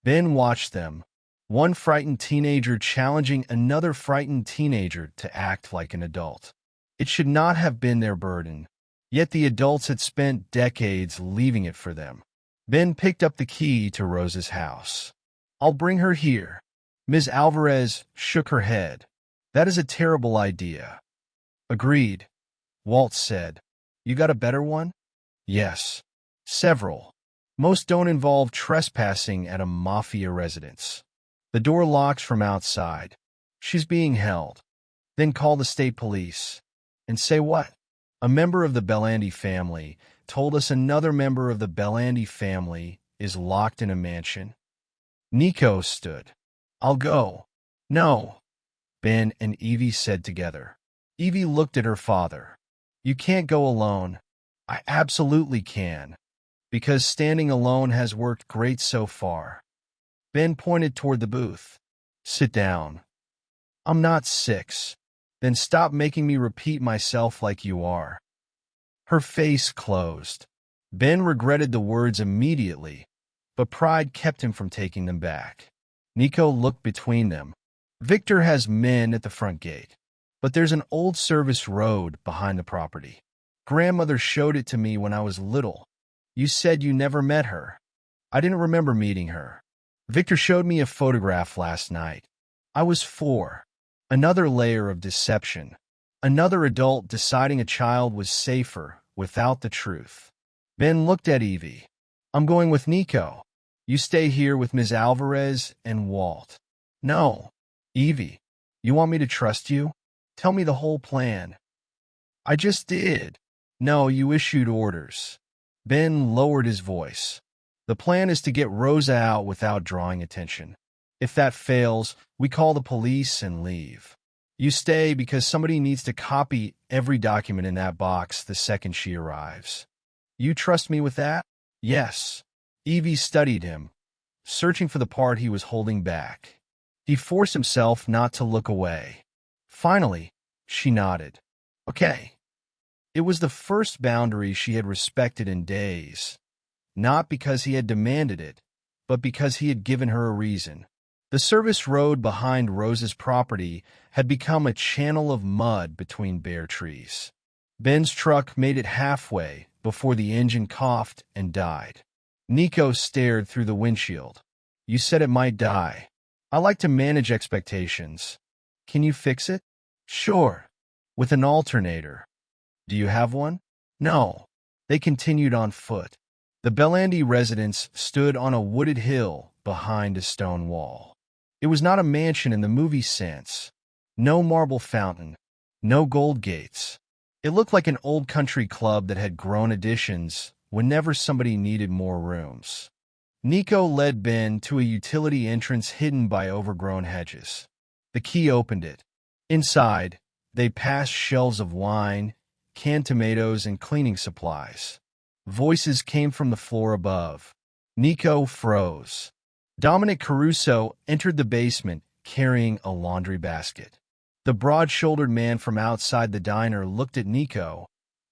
S1: Ben watched them. One frightened teenager challenging another frightened teenager to act like an adult. It should not have been their burden. Yet the adults had spent decades leaving it for them. Ben picked up the key to Rosa's house. I'll bring her here. Ms. Alvarez shook her head. That is a terrible idea. Agreed, Walt said. You got a better one? Yes. Several. Most don't involve trespassing at a Mafia residence. The door locks from outside. She's being held. Then call the state police. And say what? A member of the Bellandi family told us another member of the Bellandi family is locked in a mansion. Nico stood. I'll go. No, Ben and Evie said together. Evie looked at her father. You can't go alone. I absolutely can. Because standing alone has worked great so far. Ben pointed toward the booth. Sit down. I'm not 6. Then stop making me repeat myself like you are. Her face closed. Ben regretted the words immediately, but pride kept him from taking them back. Nico looked between them. Victor has men at the front gate, but there's an old service road behind the property. Grandmother showed it to me when I was little. You said you never met her. I didn't remember meeting her. Victor showed me a photograph last night. I was 4. Another layer of deception. Another adult deciding a child was safer without the truth. Ben looked at Evie. I'm going with Nico. You stay here with Ms. Alvarez and Walt. No. Evie, you want me to trust you? Tell me the whole plan. I just did. No, you issued orders. Ben lowered his voice. The plan is to get Rosa out without drawing attention. If that fails, we call the police and leave. You stay because somebody needs to copy every document in that box the second she arrives. You trust me with that? Yes. Evie studied him, searching for the part he was holding back. He forced himself not to look away. Finally, she nodded. Okay. It was the first boundary she had respected in days. Not because he had demanded it, but because he had given her a reason. The service road behind Rosa's property had become a channel of mud between bare trees. Ben's truck made it halfway before the engine coughed and died. Nico stared through the windshield. You said it might die. I like to manage expectations. Can you fix it? Sure. With an alternator. Do you have one? No. They continued on foot. The Bellandi residence stood on a wooded hill behind a stone wall. It was not a mansion in the movie sense. No marble fountain. No gold gates. It looked like an old country club that had grown additions whenever somebody needed more rooms. Nico led Ben to a utility entrance hidden by overgrown hedges. The key opened it. Inside, they passed shelves of wine, canned tomatoes, and cleaning supplies. Voices came from the floor above. Nico froze. Dominic Caruso entered the basement carrying a laundry basket. The broad-shouldered man from outside the diner looked at Nico,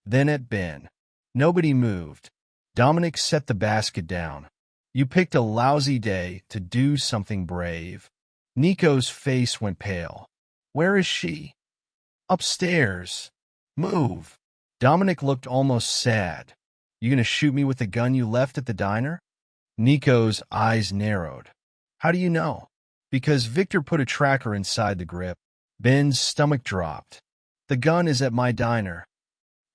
S1: then at Ben. Nobody moved. Dominic set the basket down. You picked a lousy day to do something brave. Nico's face went pale. Where is she? Upstairs. Move. Dominic looked almost sad. You gonna shoot me with the gun you left at the diner? Nico's eyes narrowed. How do you know? Because Victor put a tracker inside the grip. Ben's stomach dropped. The gun is at my diner.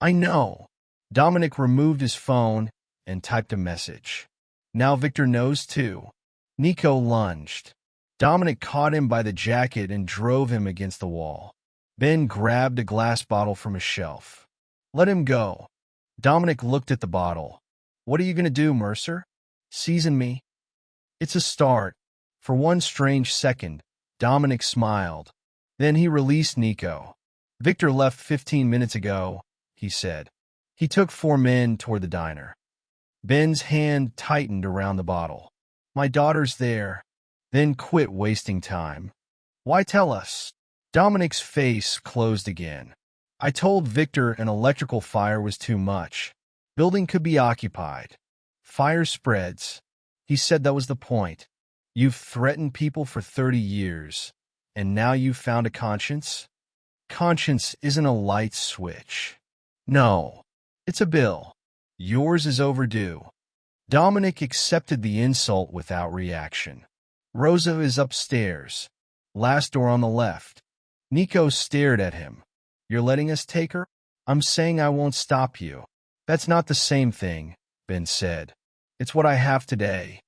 S1: I know. Dominic removed his phone and typed a message. Now Victor knows too. Nico lunged. Dominic caught him by the jacket and drove him against the wall. Ben grabbed a glass bottle from a shelf. Let him go. Dominic looked at the bottle. What are you going to do, Mercer? Season me? It's a start. For one strange second, Dominic smiled. Then he released Nico. Victor left 15 minutes ago, he said. He took 4 men toward the diner. Ben's hand tightened around the bottle. My daughter's there. Then quit wasting time. Why tell us? Dominic's face closed again. I told Victor an electrical fire was too much. Building could be occupied. Fire spreads. He said that was the point. You've threatened people for 30 years, and now you've found a conscience? Conscience isn't a light switch. No, it's a bill. Yours is overdue. Dominic accepted the insult without reaction. Rosa is upstairs. Last door on the left. Nico stared at him. You're letting us take her? I'm saying I won't stop you. That's not the same thing, Ben said. It's what I have today.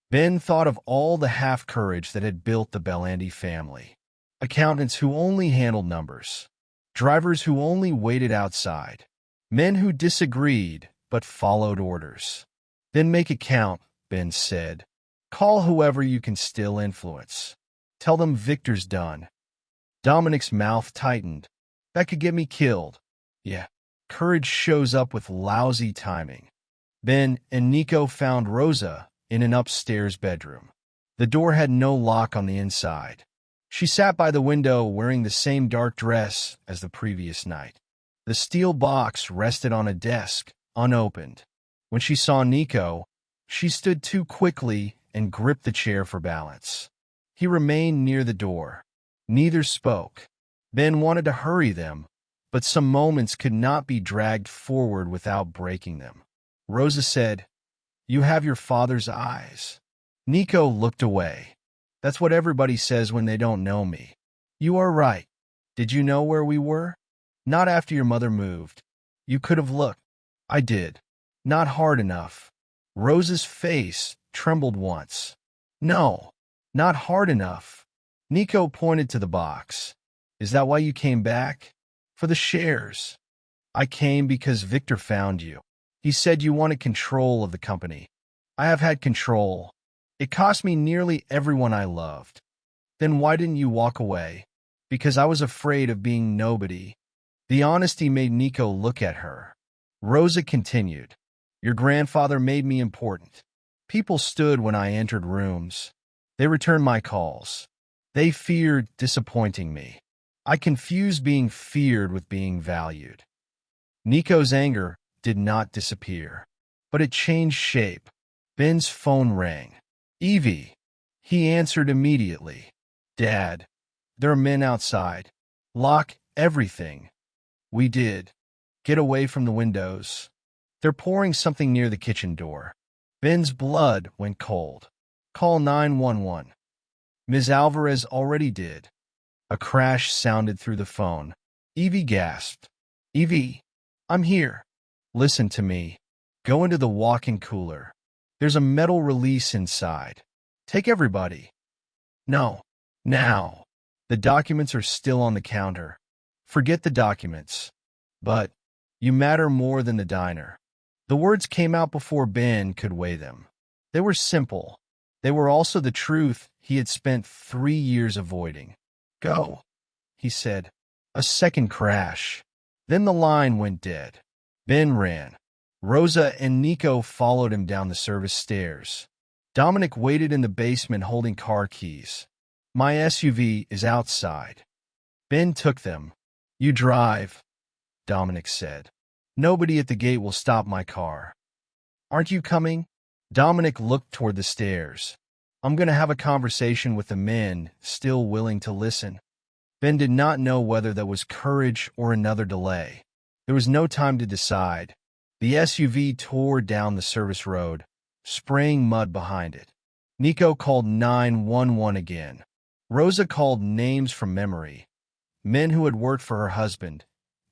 S1: Ben thought of all the half-courage that had built the Bellandi family. Accountants who only handled numbers. Drivers who only waited outside. Men who disagreed but followed orders. Then make it count, Ben said. Call whoever you can still influence. Tell them Victor's done. Dominic's mouth tightened. That could get me killed. Yeah. Courage shows up with lousy timing. Ben and Nico found Rosa in an upstairs bedroom. The door had no lock on the inside. She sat by the window wearing the same dark dress as the previous night. The steel box rested on a desk, unopened. When she saw Nico, she stood too quickly and gripped the chair for balance. He remained near the door. Neither spoke. Ben wanted to hurry them, but some moments could not be dragged forward without breaking them. Rosa said, "You have your father's eyes." Nico looked away. "That's what everybody says when they don't know me." "You are right. Did you know where we were?" "Not after your mother moved. You could have looked." "I did. Not hard enough." Rosa's face trembled once. "No, not hard enough." Nico pointed to the box. "Is that why you came back?" "For the shares." "I came because Victor found you. He said you wanted control of the company." "I have had control. It cost me nearly everyone I loved." "Then why didn't you walk away?" "Because I was afraid of being nobody." The honesty made Nico look at her. Rosa continued, "Your grandfather made me important. People stood when I entered rooms. They returned my calls. They feared disappointing me. I confused being feared with being valued." Nico's anger did not disappear, but it changed shape. Ben's phone rang. "Evie." He answered immediately. "Dad, there are men outside. Lock everything." "We did. Get away from the windows. They're pouring something near the kitchen door." Ben's blood went cold. "Call 911. Ms. Alvarez already did." A crash sounded through the phone. Evie gasped. "Evie, I'm here. Listen to me. Go into the walk-in cooler. There's a metal release inside. Take everybody." "No. Now." "The documents are still on the counter." "Forget the documents. But you matter more than the diner." The words came out before Ben could weigh them. They were simple. They were also the truth he had spent 3 years avoiding. "Go," he said. A second crash. Then the line went dead. Ben ran. Rosa and Nico followed him down the service stairs. Dominic waited in the basement holding car keys. "My SUV is outside." Ben took them. "You drive," Dominic said. "Nobody at the gate will stop my car." "Aren't you coming?" Dominic looked toward the stairs. "I'm going to have a conversation with the men still willing to listen." Ben did not know whether that was courage or another delay. There was no time to decide. The SUV tore down the service road, spraying mud behind it. Nico called 911 again. Rosa called names from memory. Men who had worked for her husband.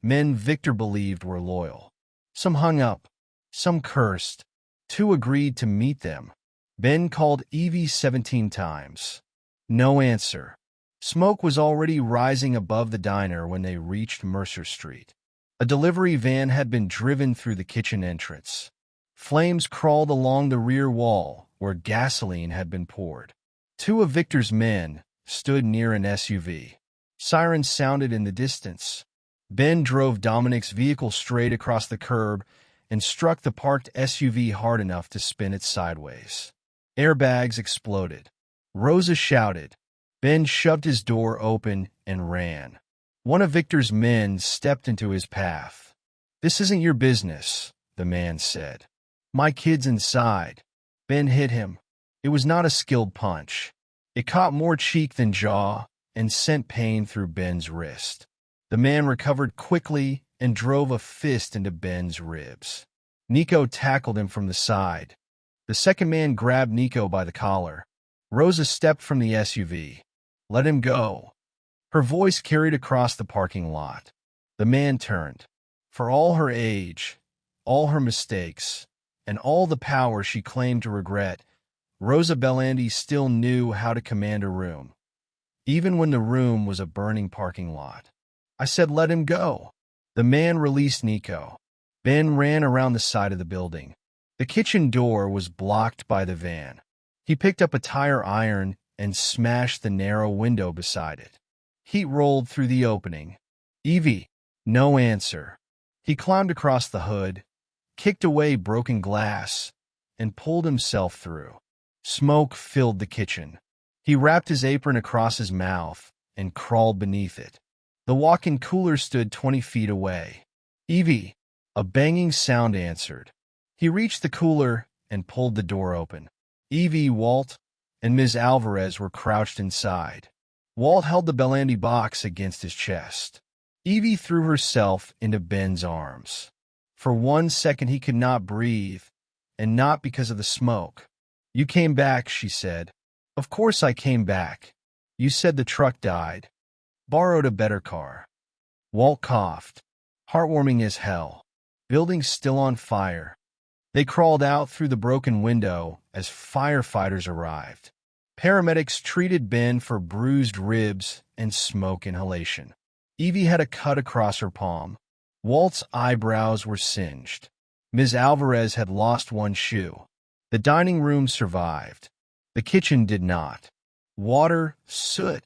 S1: Men Victor believed were loyal. Some hung up. Some cursed. 2 agreed to meet them. Ben called Evie 17 times. No answer. Smoke was already rising above the diner when they reached Mercer Street. A delivery van had been driven through the kitchen entrance. Flames crawled along the rear wall where gasoline had been poured. 2 of Victor's men stood near an SUV. Sirens sounded in the distance. Ben drove Dominic's vehicle straight across the curb and struck the parked SUV hard enough to spin it sideways. Airbags exploded. Rosa shouted. Ben shoved his door open and ran. One of Victor's men stepped into his path. "This isn't your business," the man said. "My kid's inside." Ben hit him. It was not a skilled punch. It caught more cheek than jaw and sent pain through Ben's wrist. The man recovered quickly and drove a fist into Ben's ribs. Nico tackled him from the side. The second man grabbed Nico by the collar. Rosa stepped from the SUV. "Let him go." Her voice carried across the parking lot. The man turned. For all her age, all her mistakes, and all the power she claimed to regret, Rosa Bellandi still knew how to command a room, even when the room was a burning parking lot. I said let him go. The man released Nico. Ben ran around the side of the building. The kitchen door was blocked by the van. He picked up a tire iron and smashed the narrow window beside it. Heat rolled through the opening. Evie. No answer. He climbed across the hood, kicked away broken glass, and pulled himself through. Smoke filled the kitchen. He wrapped his apron across his mouth and crawled beneath it. The walk-in cooler stood 20 feet away. Evie. A banging sound answered. He reached the cooler and pulled the door open. Evie, Walt, and Ms. Alvarez were crouched inside. Walt held the Bellandi box against his chest. Evie threw herself into Ben's arms. For 1 second he could not breathe, and not because of the smoke. You came back, she said. Of course I came back. You said the truck died. Borrowed a better car. Walt coughed. Heartwarming as hell. Building still on fire. They crawled out through the broken window as firefighters arrived. Paramedics treated Ben for bruised ribs and smoke inhalation. Evie had a cut across her palm. Walt's eyebrows were singed. Ms. Alvarez had lost one shoe. The dining room survived. The kitchen did not. Water, soot,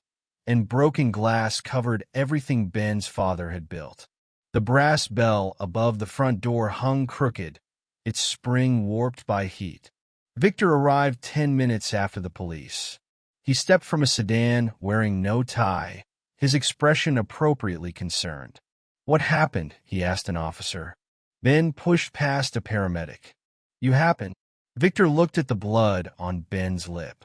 S1: and broken glass covered everything Ben's father had built. The brass bell above the front door hung crooked, its spring warped by heat. Victor arrived 10 minutes after the police. He stepped from a sedan wearing no tie, his expression appropriately concerned. What happened? He asked an officer. Ben pushed past a paramedic. You happened? Victor looked at the blood on Ben's lip.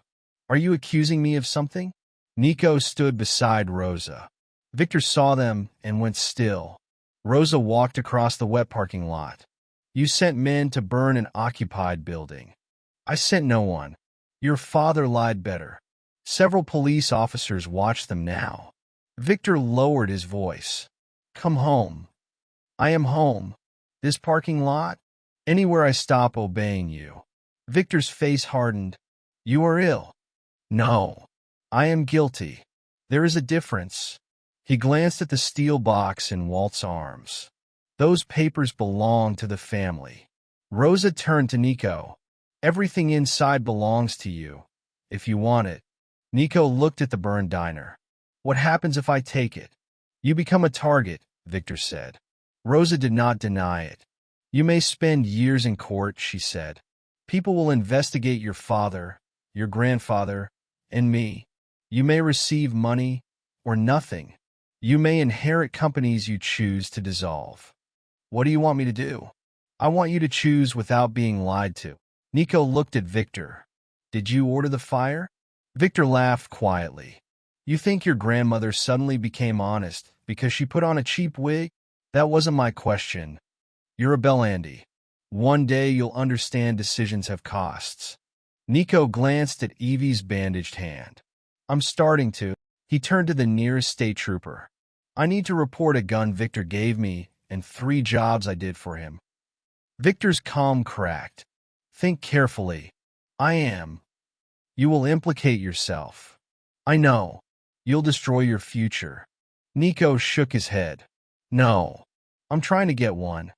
S1: Are you accusing me of something? Nico stood beside Rosa. Victor saw them and went still. Rosa walked across the wet parking lot. You sent men to burn an occupied building. I sent no one. Your father lied better. Several police officers watched them now. Victor lowered his voice. Come home. I am home. This parking lot? Anywhere I stop obeying you. Victor's face hardened. You are ill. No. I am guilty. There is a difference. He glanced at the steel box in Walt's arms. Those papers belong to the family. Rosa turned to Nico. Everything inside belongs to you, if you want it. Nico looked at the burned diner. What happens if I take it? You become a target, Victor said. Rosa did not deny it. You may spend years in court, she said. People will investigate your father, your grandfather, and me. You may receive money or nothing. You may inherit companies you choose to dissolve. What do you want me to do? I want you to choose without being lied to. Nico looked at Victor. Did you order the fire? Victor laughed quietly. You think your grandmother suddenly became honest because she put on a cheap wig? That wasn't my question. You're a Bellandi. One day you'll understand decisions have costs. Nico glanced at Evie's bandaged hand. I'm starting to. He turned to the nearest state trooper. I need to report a gun Victor gave me and 3 jobs I did for him. Victor's calm cracked. Think carefully. I am. You will implicate yourself. I know. You'll destroy your future. Nico shook his head. No. I'm trying to get one.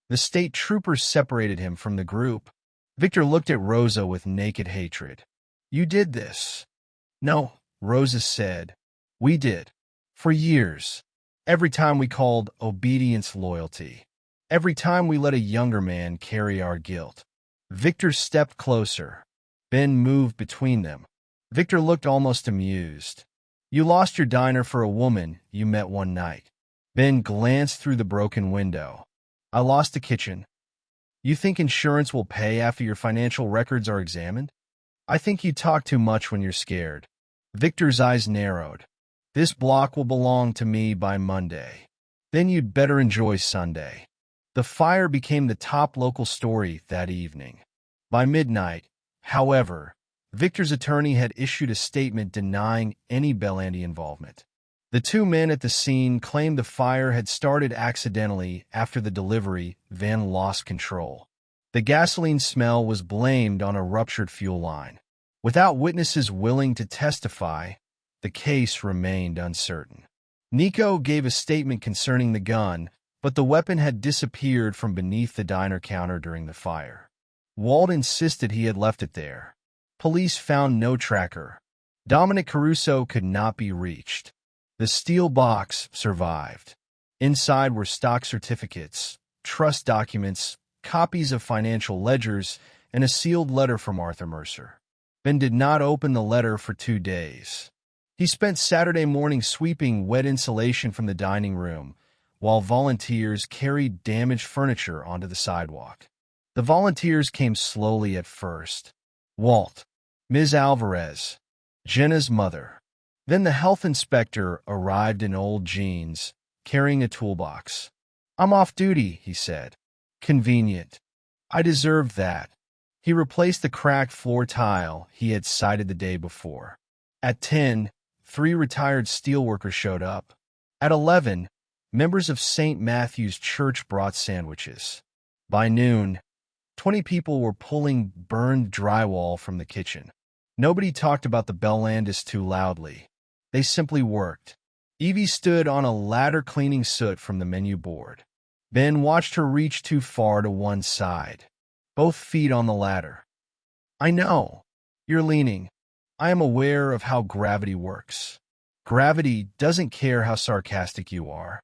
S1: The state troopers separated him from the group. Victor looked at Rosa with naked hatred. You did this. No, Rosa said. We did. For years. Every time we called obedience loyalty. Every time we let a younger man carry our guilt. Victor stepped closer. Ben moved between them. Victor looked almost amused. You lost your diner for a woman you met one night. Ben glanced through the broken window. I lost the kitchen. You think insurance will pay after your financial records are examined? I think you talk too much when you're scared. Victor's eyes narrowed. This block will belong to me by Monday. Then you'd better enjoy Sunday. The fire became the top local story that evening. By midnight, however, Victor's attorney had issued a statement denying any Bellandi involvement. The two men at the scene claimed the fire had started accidentally after the delivery van lost control. The gasoline smell was blamed on a ruptured fuel line. Without witnesses willing to testify, the case remained uncertain. Nico gave a statement concerning the gun, but the weapon had disappeared from beneath the diner counter during the fire. Walt insisted he had left it there. Police found no tracker. Dominic Caruso could not be reached. The steel box survived. Inside were stock certificates, trust documents, copies of financial ledgers, and a sealed letter from Arthur Mercer. Ben did not open the letter for 2 days. He spent Saturday morning sweeping wet insulation from the dining room, while volunteers carried damaged furniture onto the sidewalk. The volunteers came slowly at first. Walt, Ms. Alvarez, Jenna's mother. Then the health inspector arrived in old jeans, carrying a toolbox. "I'm off duty," he said. "Convenient. I deserved that." He replaced the cracked floor tile he had cited the day before. At 10, 3 retired steelworkers showed up. At 11, members of St. Matthew's Church brought sandwiches. By noon, 20 people were pulling burned drywall from the kitchen. Nobody talked about the Bellandis too loudly. They simply worked. Evie stood on a ladder cleaning soot from the menu board. Ben watched her reach too far to one side, both feet on the ladder. "I know. You're leaning. I am aware of how gravity works. Gravity doesn't care how sarcastic you are."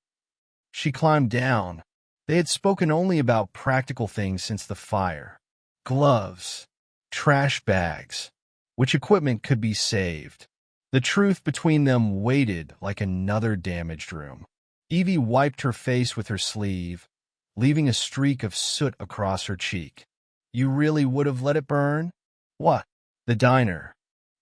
S1: She climbed down. They had spoken only about practical things since the fire. Gloves, trash bags, which equipment could be saved. The truth between them waited like another damaged room. Evie wiped her face with her sleeve, leaving a streak of soot across her cheek. "You really would have let it burn?" "What?" "The diner.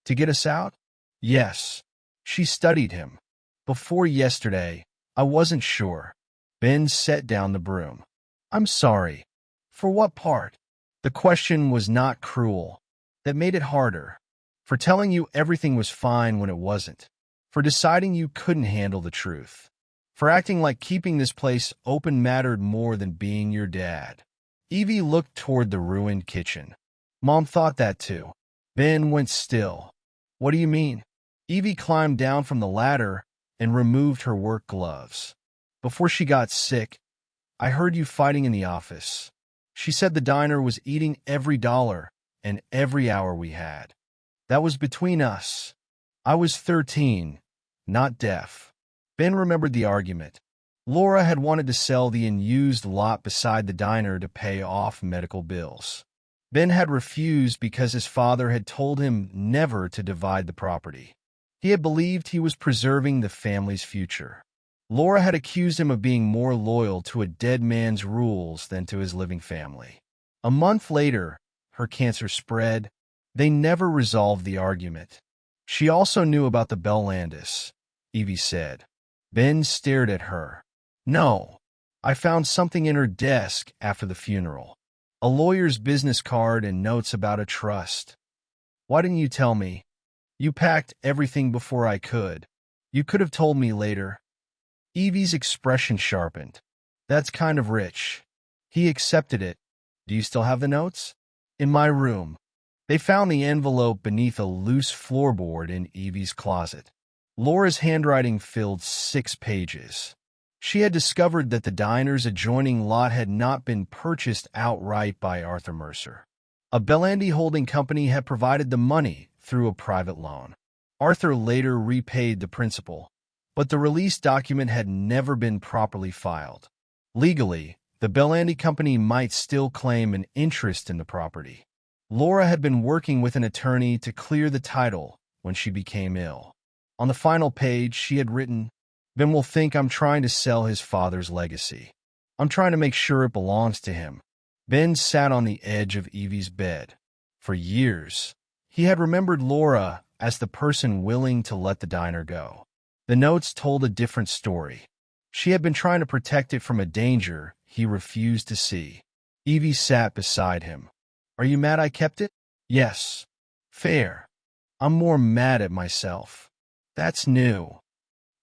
S1: To get us out?" "Yes." She studied him. "Before yesterday, I wasn't sure." Ben set down the broom. "I'm sorry." "For what part?" The question was not cruel. That made it harder. For telling you everything was fine when it wasn't. For deciding you couldn't handle the truth. For acting like keeping this place open mattered more than being your dad. Evie looked toward the ruined kitchen. "Mom thought that too." Ben went still. "What do you mean?" Evie climbed down from the ladder and removed her work gloves. "Before she got sick, I heard you fighting in the office. She said the diner was eating every dollar and every hour we had. That was between us. I was 13, not deaf." Ben remembered the argument. Laura had wanted to sell the unused lot beside the diner to pay off medical bills. Ben had refused because his father had told him never to divide the property. He had believed he was preserving the family's future. Laura had accused him of being more loyal to a dead man's rules than to his living family. A month later, her cancer spread. They never resolved the argument. She also knew about the Bellandis, Evie said. Ben stared at her. "No, I found something in her desk after the funeral. A lawyer's business card and notes about a trust." "Why didn't you tell me?" "You packed everything before I could. You could have told me later." Evie's expression sharpened. "That's kind of rich." He accepted it. "Do you still have the notes?" "In my room." They found the envelope beneath a loose floorboard in Evie's closet. Laura's handwriting filled 6 pages. She had discovered that the diner's adjoining lot had not been purchased outright by Arthur Mercer. A Bellandi holding company had provided the money through a private loan. Arthur later repaid the principal, but the release document had never been properly filed. Legally, the Bellandi company might still claim an interest in the property. Laura had been working with an attorney to clear the title when she became ill. On the final page, she had written, "Ben will think I'm trying to sell his father's legacy. I'm trying to make sure it belongs to him." Ben sat on the edge of Evie's bed. For years, he had remembered Laura as the person willing to let the diner go. The notes told a different story. She had been trying to protect it from a danger he refused to see. Evie sat beside him. "Are you mad I kept it?" "Yes." "Fair. I'm more mad at myself." "That's new."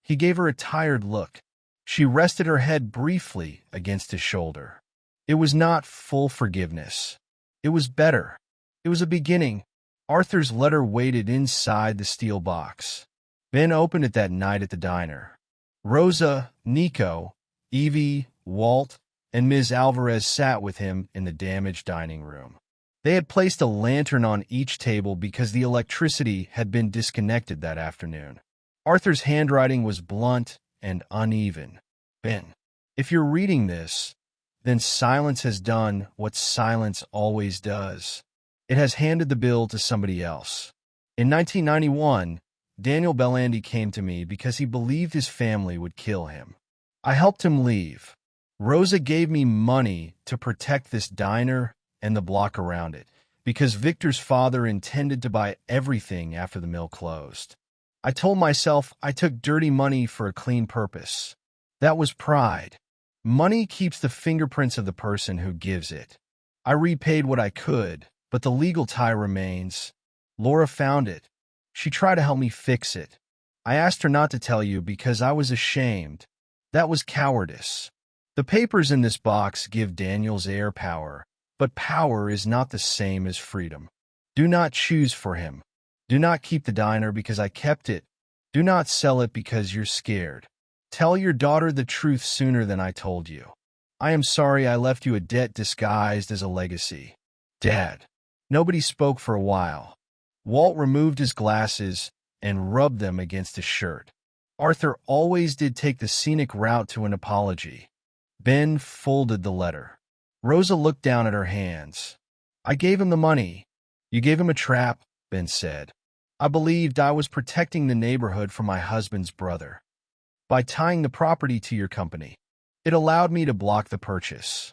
S1: He gave her a tired look. She rested her head briefly against his shoulder. It was not full forgiveness. It was better. It was a beginning. Arthur's letter waited inside the steel box. Ben opened it that night at the diner. Rosa, Nico, Evie, Walt, and Ms. Alvarez sat with him in the damaged dining room. They had placed a lantern on each table because the electricity had been disconnected that afternoon. Arthur's handwriting was blunt and uneven. Ben, if you're reading this, then silence has done what silence always does. It has handed the bill to somebody else. In 1991, Daniel Bellandi came to me because he believed his family would kill him. I helped him leave. Rosa gave me money to protect this diner and the block around it, because Victor's father intended to buy everything after the mill closed. I told myself I took dirty money for a clean purpose. That was pride. Money keeps the fingerprints of the person who gives it. I repaid what I could, but the legal tie remains. Laura found it. She tried to help me fix it. I asked her not to tell you because I was ashamed. That was cowardice. The papers in this box give Daniel's heir power, but power is not the same as freedom. Do not choose for him. Do not keep the diner because I kept it. Do not sell it because you're scared. Tell your daughter the truth sooner than I told you. I am sorry I left you a debt disguised as a legacy. Dad. Nobody spoke for a while. Walt removed his glasses and rubbed them against his shirt. Arthur always did take the scenic route to an apology. Ben folded the letter. Rosa looked down at her hands. I gave him the money. You gave him a trap, Ben said. I believed I was protecting the neighborhood from my husband's brother. By tying the property to your company, it allowed me to block the purchase.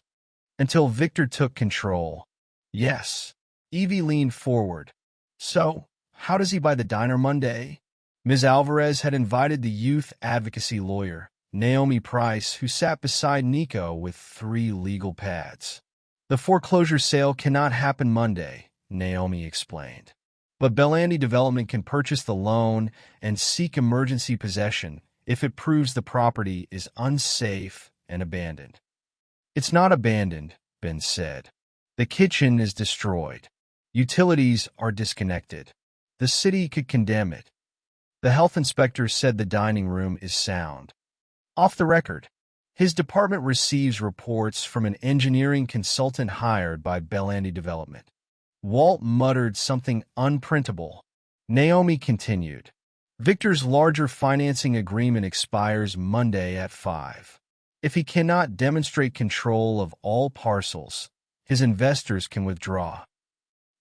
S1: Until Victor took control. Yes. Evie leaned forward. So, how does he buy the diner Monday? Ms. Alvarez had invited the youth advocacy lawyer, Naomi Price, who sat beside Nico with 3 legal pads. The foreclosure sale cannot happen Monday, Naomi explained. But Bellandi Development can purchase the loan and seek emergency possession if it proves the property is unsafe and abandoned. It's not abandoned, Ben said. The kitchen is destroyed. Utilities are disconnected. The city could condemn it. The health inspector said the dining room is sound. Off the record, his department receives reports from an engineering consultant hired by Bellandi Development. Walt muttered something unprintable. Naomi continued. Victor's larger financing agreement expires Monday at 5. If he cannot demonstrate control of all parcels, his investors can withdraw.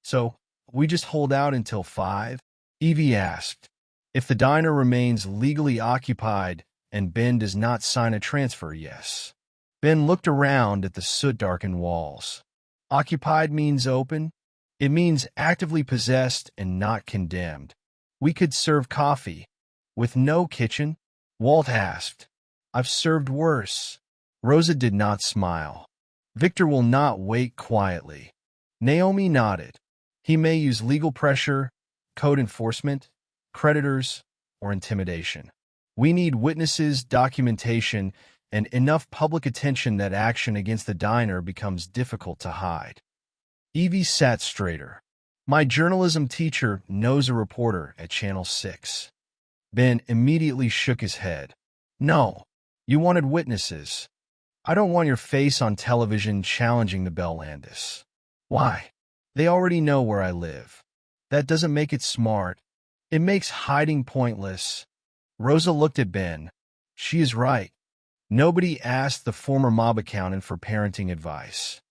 S1: So, we just hold out until 5? Evie asked. If the diner remains legally occupied and Ben does not sign a transfer, yes. Ben looked around at the soot-darkened walls. Occupied means open. It means actively possessed and not condemned. We could serve coffee. With no kitchen? Walt asked. I've served worse. Rosa did not smile. Victor will not wait quietly. Naomi nodded. He may use legal pressure, code enforcement, creditors, or intimidation. We need witnesses, documentation, and enough public attention that action against the diner becomes difficult to hide. Evie sat straighter. My journalism teacher knows a reporter at Channel 6. Ben immediately shook his head. No, you wanted witnesses. I don't want your face on television challenging the Bellandis. Why? They already know where I live. That doesn't make it smart. It makes hiding pointless. Rosa looked at Ben. She is right. Nobody asked the former mob accountant for parenting advice.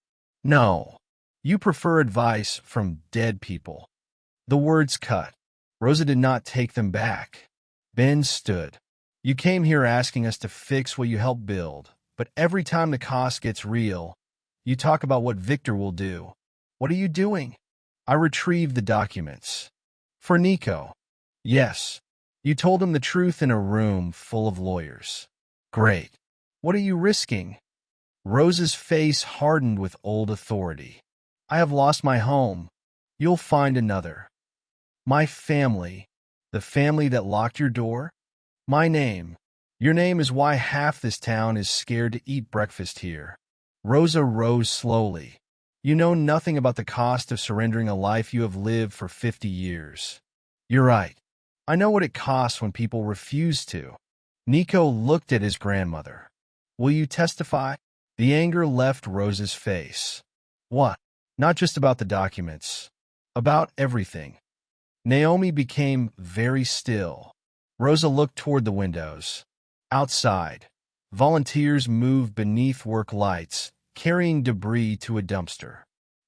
S1: No. You prefer advice from dead people. The words cut. Rosa did not take them back. Ben stood. You came here asking us to fix what you helped build, but every time the cost gets real, you talk about what Victor will do. What are you doing? I retrieved the documents. For Nico. Yes. You told him the truth in a room full of lawyers. Great. What are you risking? Rosa's face hardened with old authority. I have lost my home. You'll find another. My family. The family that locked your door? My name. Your name is why half this town is scared to eat breakfast here. Rosa rose slowly. You know nothing about the cost of surrendering a life you have lived for 50 years. You're right. I know what it costs when people refuse to. Nico looked at his grandmother. Will you testify? The anger left Rosa's face. What? Not just about the documents. About everything. Naomi became very still. Rosa looked toward the windows. Outside, volunteers moved beneath work lights, carrying debris to a dumpster.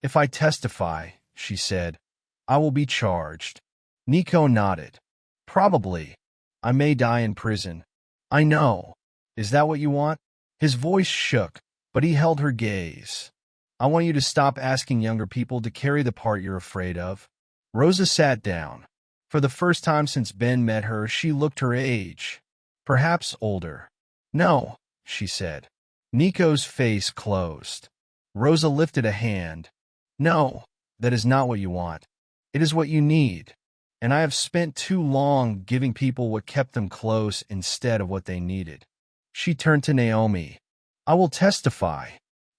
S1: If I testify, she said, I will be charged. Nico nodded. Probably. I may die in prison. I know. Is that what you want? His voice shook, but he held her gaze. I want you to stop asking younger people to carry the part you're afraid of. Rosa sat down. For the first time since Ben met her, she looked her age. Perhaps older. No, she said. Nico's face closed. Rosa lifted a hand. No, that is not what you want. It is what you need. And I have spent too long giving people what kept them close instead of what they needed. She turned to Naomi. I will testify.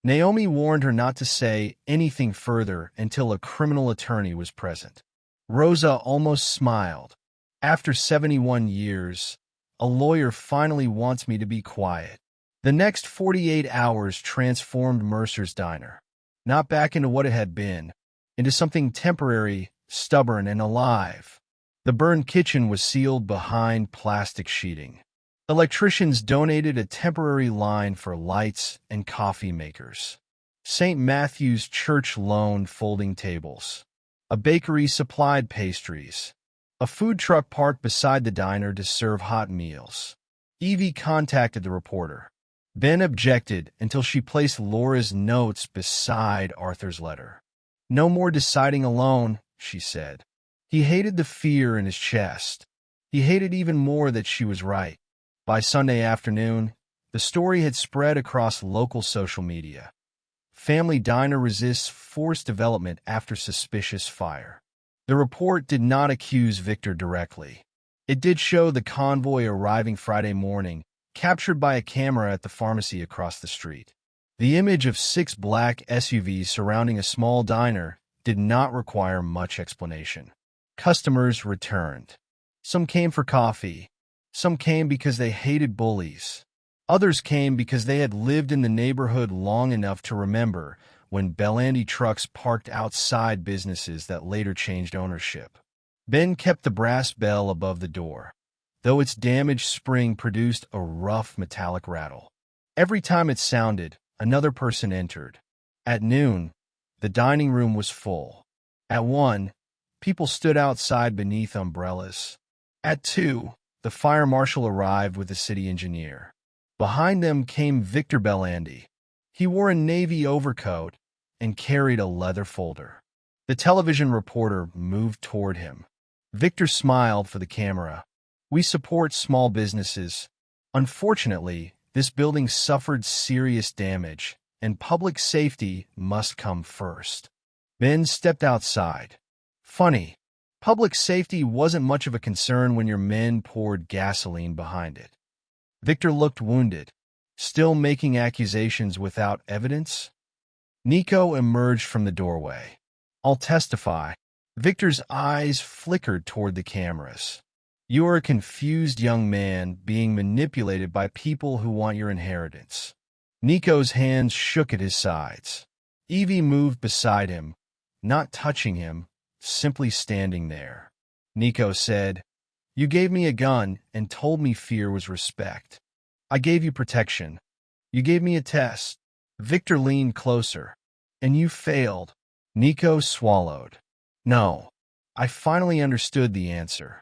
S1: Naomi warned her not to say anything further until a criminal attorney was present. Rosa almost smiled. After 71 years, a lawyer finally wants me to be quiet. The next 48 hours transformed Mercer's diner. Not back into what it had been, into something temporary, stubborn, and alive. The burned kitchen was sealed behind plastic sheeting. Electricians donated a temporary line for lights and coffee makers. St. Matthew's Church loaned folding tables. A bakery supplied pastries. A food truck parked beside the diner to serve hot meals. Evie contacted the reporter. Ben objected until she placed Laura's notes beside Arthur's letter. No more deciding alone, she said. He hated the fear in his chest. He hated even more that she was right. By Sunday afternoon, the story had spread across local social media. Family diner resists forced development after suspicious fire. The report did not accuse Victor directly. It did show the convoy arriving Friday morning, captured by a camera at the pharmacy across the street. The image of 6 black SUVs surrounding a small diner did not require much explanation. Customers returned. Some came for coffee. Some came because they hated bullies. Others came because they had lived in the neighborhood long enough to remember when Bellandi trucks parked outside businesses that later changed ownership. Ben kept the brass bell above the door, though its damaged spring produced a rough metallic rattle. Every time it sounded, another person entered. At noon, the dining room was full. At 1, people stood outside beneath umbrellas. At 2, the fire marshal arrived with the city engineer. Behind them came Victor Bellandi. He wore a navy overcoat and carried a leather folder. The television reporter moved toward him. Victor smiled for the camera. We support small businesses. Unfortunately, this building suffered serious damage, and public safety must come first. Ben stepped outside. Funny, public safety wasn't much of a concern when your men poured gasoline behind it. Victor looked wounded. Still making accusations without evidence? Nico emerged from the doorway. I'll testify. Victor's eyes flickered toward the cameras. You are a confused young man being manipulated by people who want your inheritance. Nico's hands shook at his sides. Evie moved beside him, not touching him, simply standing there. Nico said, You gave me a gun and told me fear was respect. I gave you protection. You gave me a test. Victor leaned closer. And you failed. Nico swallowed. No. I finally understood the answer.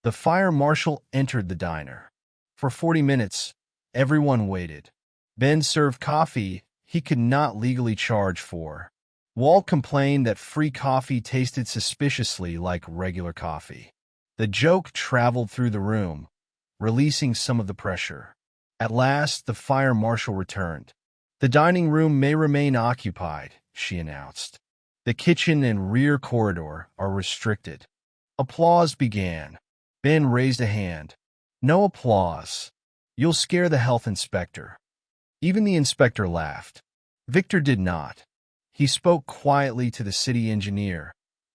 S1: The fire marshal entered the diner. For 40 minutes, everyone waited. Ben served coffee he could not legally charge for. Walt complained that free coffee tasted suspiciously like regular coffee. The joke traveled through the room, releasing some of the pressure. At last, the fire marshal returned. The dining room may remain occupied, she announced. The kitchen and rear corridor are restricted. Applause began. Ben raised a hand. No applause. You'll scare the health inspector." Even the inspector laughed. Victor did not. He spoke quietly to the city engineer,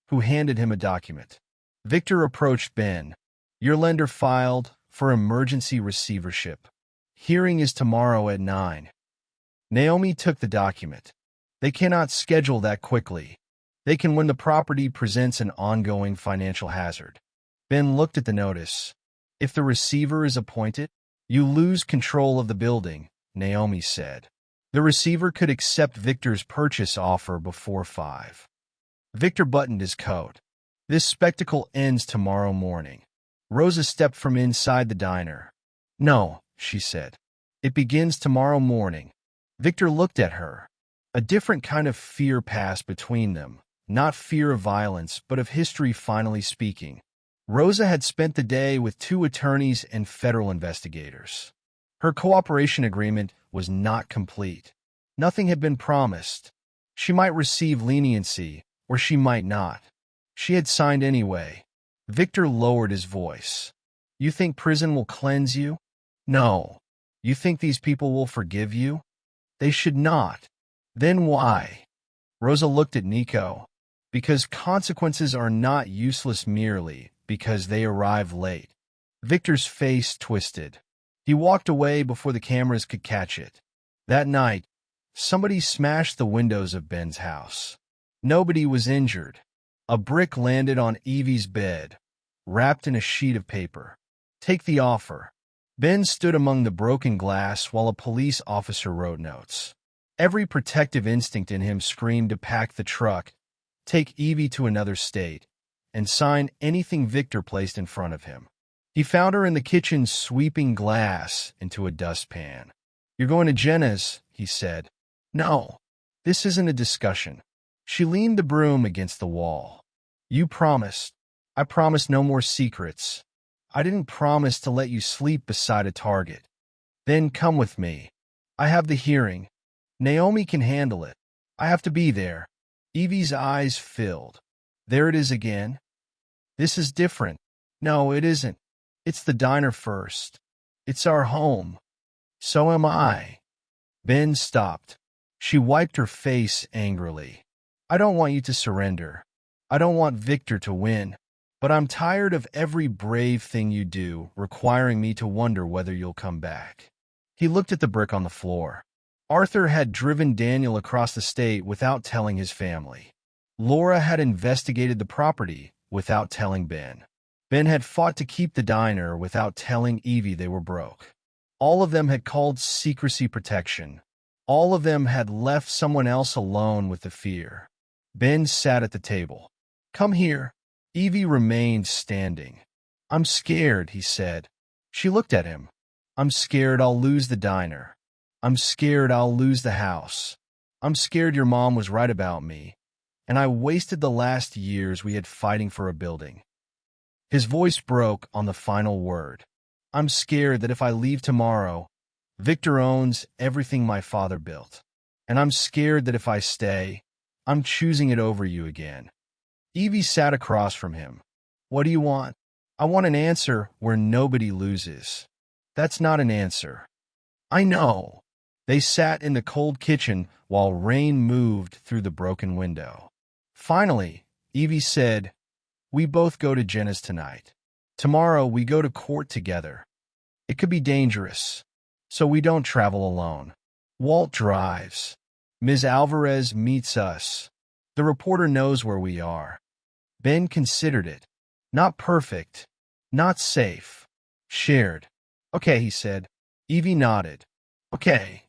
S1: who handed him a document. Victor approached Ben. "Your lender filed for emergency receivership. Hearing is tomorrow at 9. Naomi took the document. "They cannot schedule that quickly. They can when the property presents an ongoing financial hazard." Ben looked at the notice. "If the receiver is appointed, you lose control of the building," Naomi said. The receiver could accept Victor's purchase offer before 5. Victor buttoned his coat. "This spectacle ends tomorrow morning." Rosa stepped from inside the diner. "No," she said. "It begins tomorrow morning." Victor looked at her. A different kind of fear passed between them, not fear of violence, but of history finally speaking. Rosa had spent the day with 2 attorneys and federal investigators. Her cooperation agreement was not complete. Nothing had been promised. She might receive leniency, or she might not. She had signed anyway. Victor lowered his voice. "You think prison will cleanse you? No. You think these people will forgive you? They should not. Then why?" Rosa looked at Nico. "Because consequences are not useless merely because they arrive late." Victor's face twisted. He walked away before the cameras could catch it. That night, somebody smashed the windows of Ben's house. Nobody was injured. A brick landed on Evie's bed, wrapped in a sheet of paper. "Take the offer." Ben stood among the broken glass while a police officer wrote notes. Every protective instinct in him screamed to pack the truck, take Evie to another state, and sign anything Victor placed in front of him. He found her in the kitchen sweeping glass into a dustpan. "You're going to Jenna's," he said. "No, this isn't a discussion." She leaned the broom against the wall. "You promised." "I promised no more secrets. I didn't promise to let you sleep beside a target." "Then come with me. I have the hearing. Naomi can handle it. I have to be there." Evie's eyes filled. "There it is again. This is different." "No, it isn't. It's the diner first. It's our home. So am I." Ben stopped. She wiped her face angrily. "I don't want you to surrender. I don't want Victor to win. But I'm tired of every brave thing you do requiring me to wonder whether you'll come back." He looked at the brick on the floor. Arthur had driven Daniel across the state without telling his family. Laura had investigated the property without telling Ben. Ben had fought to keep the diner without telling Evie they were broke. All of them had called secrecy protection. All of them had left someone else alone with the fear. Ben sat at the table. "Come here." Evie remained standing. "I'm scared," he said. She looked at him. "I'm scared I'll lose the diner. I'm scared I'll lose the house. I'm scared your mom was right about me, and I wasted the last years we had fighting for a building." His voice broke on the final word. "I'm scared that if I leave tomorrow, Victor owns everything my father built. And I'm scared that if I stay, I'm choosing it over you again." Evie sat across from him. "What do you want?" "I want an answer where nobody loses." "That's not an answer." "I know." They sat in the cold kitchen while rain moved through the broken window. Finally, Evie said, "We both go to Jenna's tonight. Tomorrow we go to court together. It could be dangerous, so we don't travel alone. Walt drives. Ms. Alvarez meets us. The reporter knows where we are." Ben considered it. Not perfect. Not safe. Shared. "Okay," he said. Evie nodded. "Okay."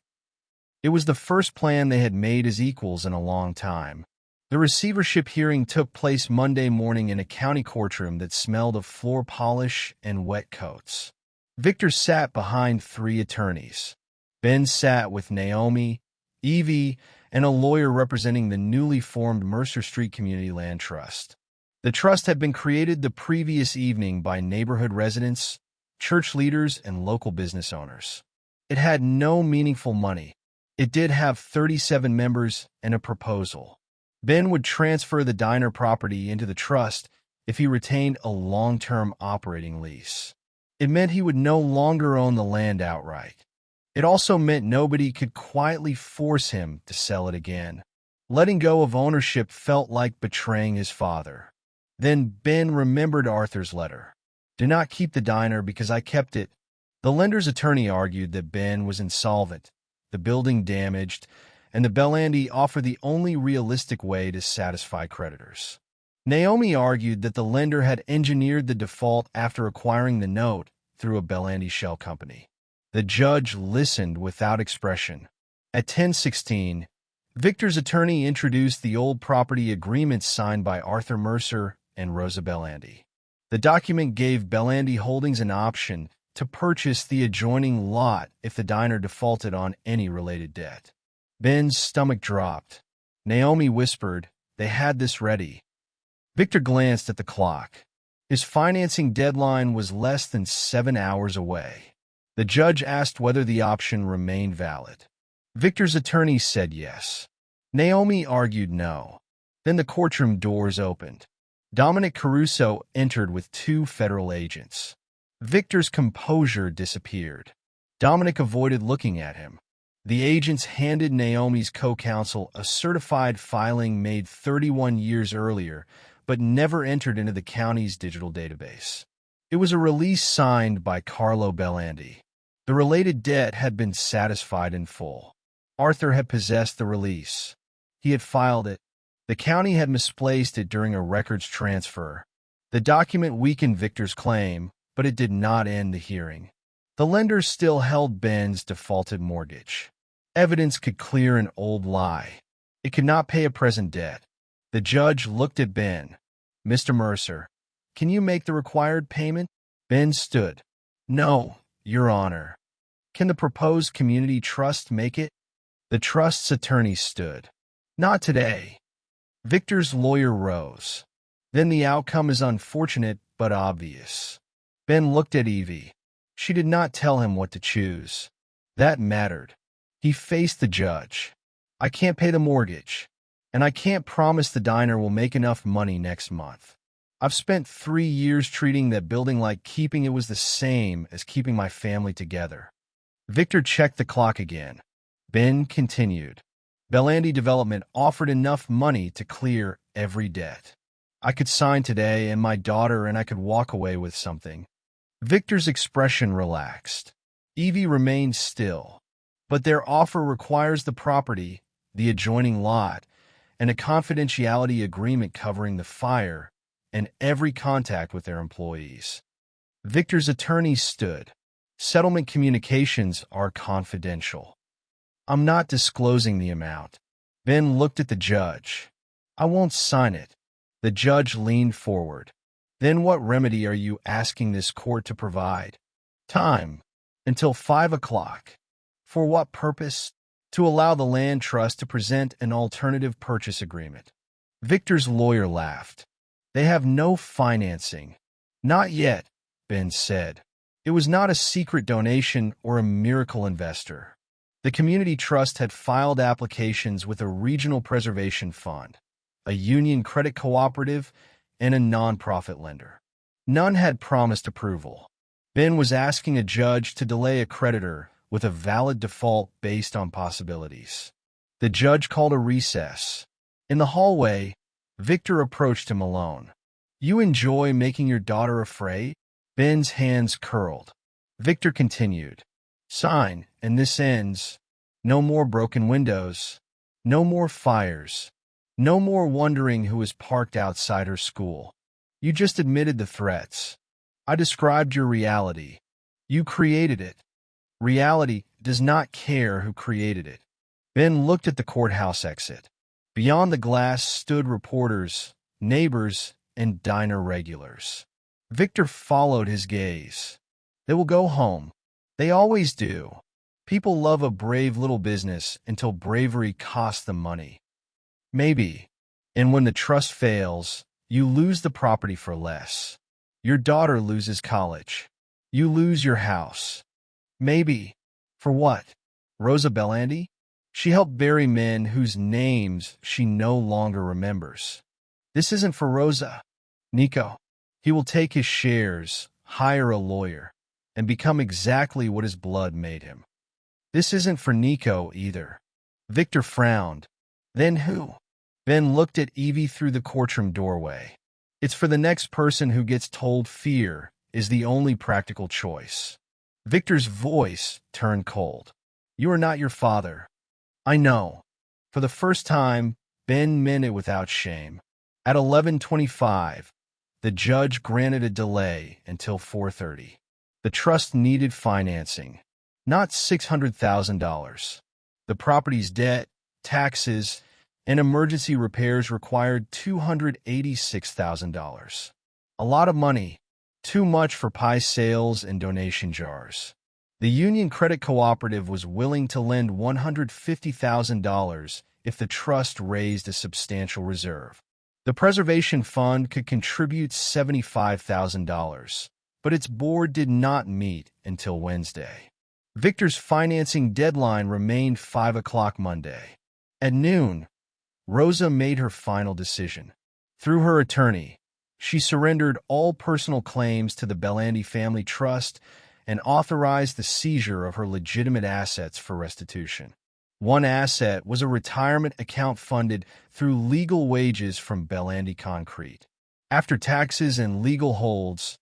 S1: It was the first plan they had made as equals in a long time. The receivership hearing took place Monday morning in a county courtroom that smelled of floor polish and wet coats. Victor sat behind 3 attorneys. Ben sat with Naomi, Evie, and a lawyer representing the newly formed Mercer Street Community Land Trust. The trust had been created the previous evening by neighborhood residents, church leaders, and local business owners. It had no meaningful money. It did have 37 members and a proposal. Ben would transfer the diner property into the trust if he retained a long-term operating lease. It meant he would no longer own the land outright. It also meant nobody could quietly force him to sell it again. Letting go of ownership felt like betraying his father. Then Ben remembered Arthur's letter. "Do not keep the diner because I kept it." The lender's attorney argued that Ben was insolvent, the building damaged, and the Bellandi offered the only realistic way to satisfy creditors. Naomi argued that the lender had engineered the default after acquiring the note through a Bellandi shell company. The judge listened without expression. At 10:16, Victor's attorney introduced the old property agreement signed by Arthur Mercer and Rosa Bellandi. The document gave Bellandi Holdings an option to purchase the adjoining lot if the diner defaulted on any related debt. Ben's stomach dropped. Naomi whispered, "They had this ready." Victor glanced at the clock. His financing deadline was less than 7 hours away. The judge asked whether the option remained valid. Victor's attorney said yes. Naomi argued no. Then the courtroom doors opened. Dominic Caruso entered with 2 federal agents. Victor's composure disappeared. Dominic avoided looking at him. The agents handed Naomi's co-counsel a certified filing made 31 years earlier, but never entered into the county's digital database. It was a release signed by Carlo Bellandi. The related debt had been satisfied in full. Arthur had possessed the release. He had filed it. The county had misplaced it during a records transfer. The document weakened Victor's claim, but it did not end the hearing. The lender still held Ben's defaulted mortgage. Evidence could clear an old lie. It could not pay a present debt. The judge looked at Ben. "Mr. Mercer, can you make the required payment?" Ben stood. "No, Your Honor." "Can the proposed community trust make it?" The trust's attorney stood. "Not today." Victor's lawyer rose. "Then the outcome is unfortunate but obvious." Ben looked at Evie. She did not tell him what to choose. That mattered. He faced the judge. "I can't pay the mortgage, and I can't promise the diner will make enough money next month. I've spent 3 years treating that building like keeping it was the same as keeping my family together." Victor checked the clock again. Ben continued. "Bellandi Development offered enough money to clear every debt. I could sign today and my daughter and I could walk away with something." Victor's expression relaxed. Evie remained still. "But their offer requires the property, the adjoining lot, and a confidentiality agreement covering the fire and every contact with their employees." Victor's attorney stood. "Settlement communications are confidential. I'm not disclosing the amount." Ben looked at the judge. "I won't sign it." The judge leaned forward. "Then what remedy are you asking this court to provide?" "Time. Until 5 o'clock. "For what purpose?" "To allow the land trust to present an alternative purchase agreement." Victor's lawyer laughed. "They have no financing." "Not yet," Ben said. It was not a secret donation or a miracle investor. The community trust had filed applications with a regional preservation fund, a union credit cooperative, and a nonprofit lender. None had promised approval. Ben was asking a judge to delay a creditor with a valid default based on possibilities. The judge called a recess. In the hallway, Victor approached him alone. "You enjoy making your daughter afraid?" Ben's hands curled. Victor continued. "Sign, and this ends. No more broken windows. No more fires. No more wondering who is parked outside her school. You just admitted the threats. I described your reality. You created it. Reality does not care who created it." Ben looked at the courthouse exit. Beyond the glass stood reporters, neighbors, and diner regulars. Victor followed his gaze. "They will go home. They always do. People love a brave little business until bravery costs them money. Maybe. And when the trust fails, you lose the property for less. Your daughter loses college. You lose your house. Maybe. For what? Rosa Bellandi? She helped bury men whose names she no longer remembers. This isn't for Rosa. Nico. He will take his shares, hire a lawyer. and become exactly what his blood made him. This isn't for Nico either. Victor frowned. Then who? Ben looked at Evie through the courtroom doorway. It's for the next person who gets told fear is the only practical choice. Victor's voice turned cold. You are not your father. I know. For the first time, Ben meant it without shame. At 11:25, the judge granted a delay until 4:30. The trust needed financing, not $600,000. The property's debt, taxes, and emergency repairs required $286,000. A lot of money, too much for pie sales and donation jars. The Union Credit Cooperative was willing to lend $150,000 if the trust raised a substantial reserve. The Preservation Fund could contribute $75,000, but its board did not meet until Wednesday. Victor's financing deadline remained 5 o'clock Monday. At noon, Rosa made her final decision. Through her attorney, she surrendered all personal claims to the Bellandi Family Trust and authorized the seizure of her legitimate assets for restitution. One asset was a retirement account funded through legal wages from Bellandi Concrete. After taxes and legal holds,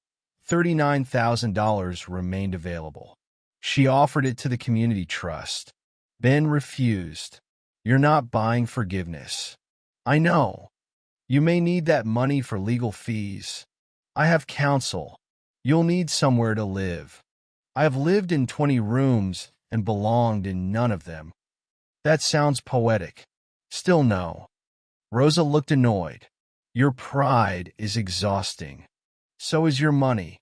S1: $39,000 remained available. She offered it to the community trust. Ben refused. You're not buying forgiveness. I know. You may need that money for legal fees. I have counsel. You'll need somewhere to live. I have lived in 20 rooms and belonged in none of them. That sounds poetic. Still no. Rosa looked annoyed. Your pride is exhausting. So is your money.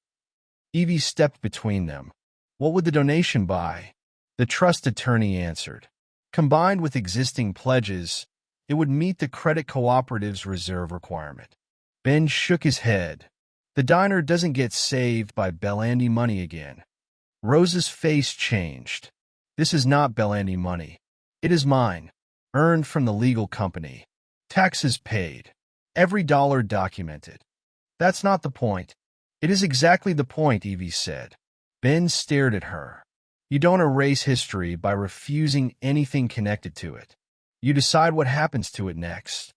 S1: Evie stepped between them. What would the donation buy? The trust attorney answered. Combined with existing pledges, it would meet the credit cooperative's reserve requirement. Ben shook his head. The diner doesn't get saved by Bellandi money again. Rosa's face changed. This is not Bellandi money. It is mine, earned from the legal company. Taxes paid. Every dollar documented. That's not the point. It is exactly the point, Evie said. Ben stared at her. You don't erase history by refusing anything connected to it. You decide what happens to it next.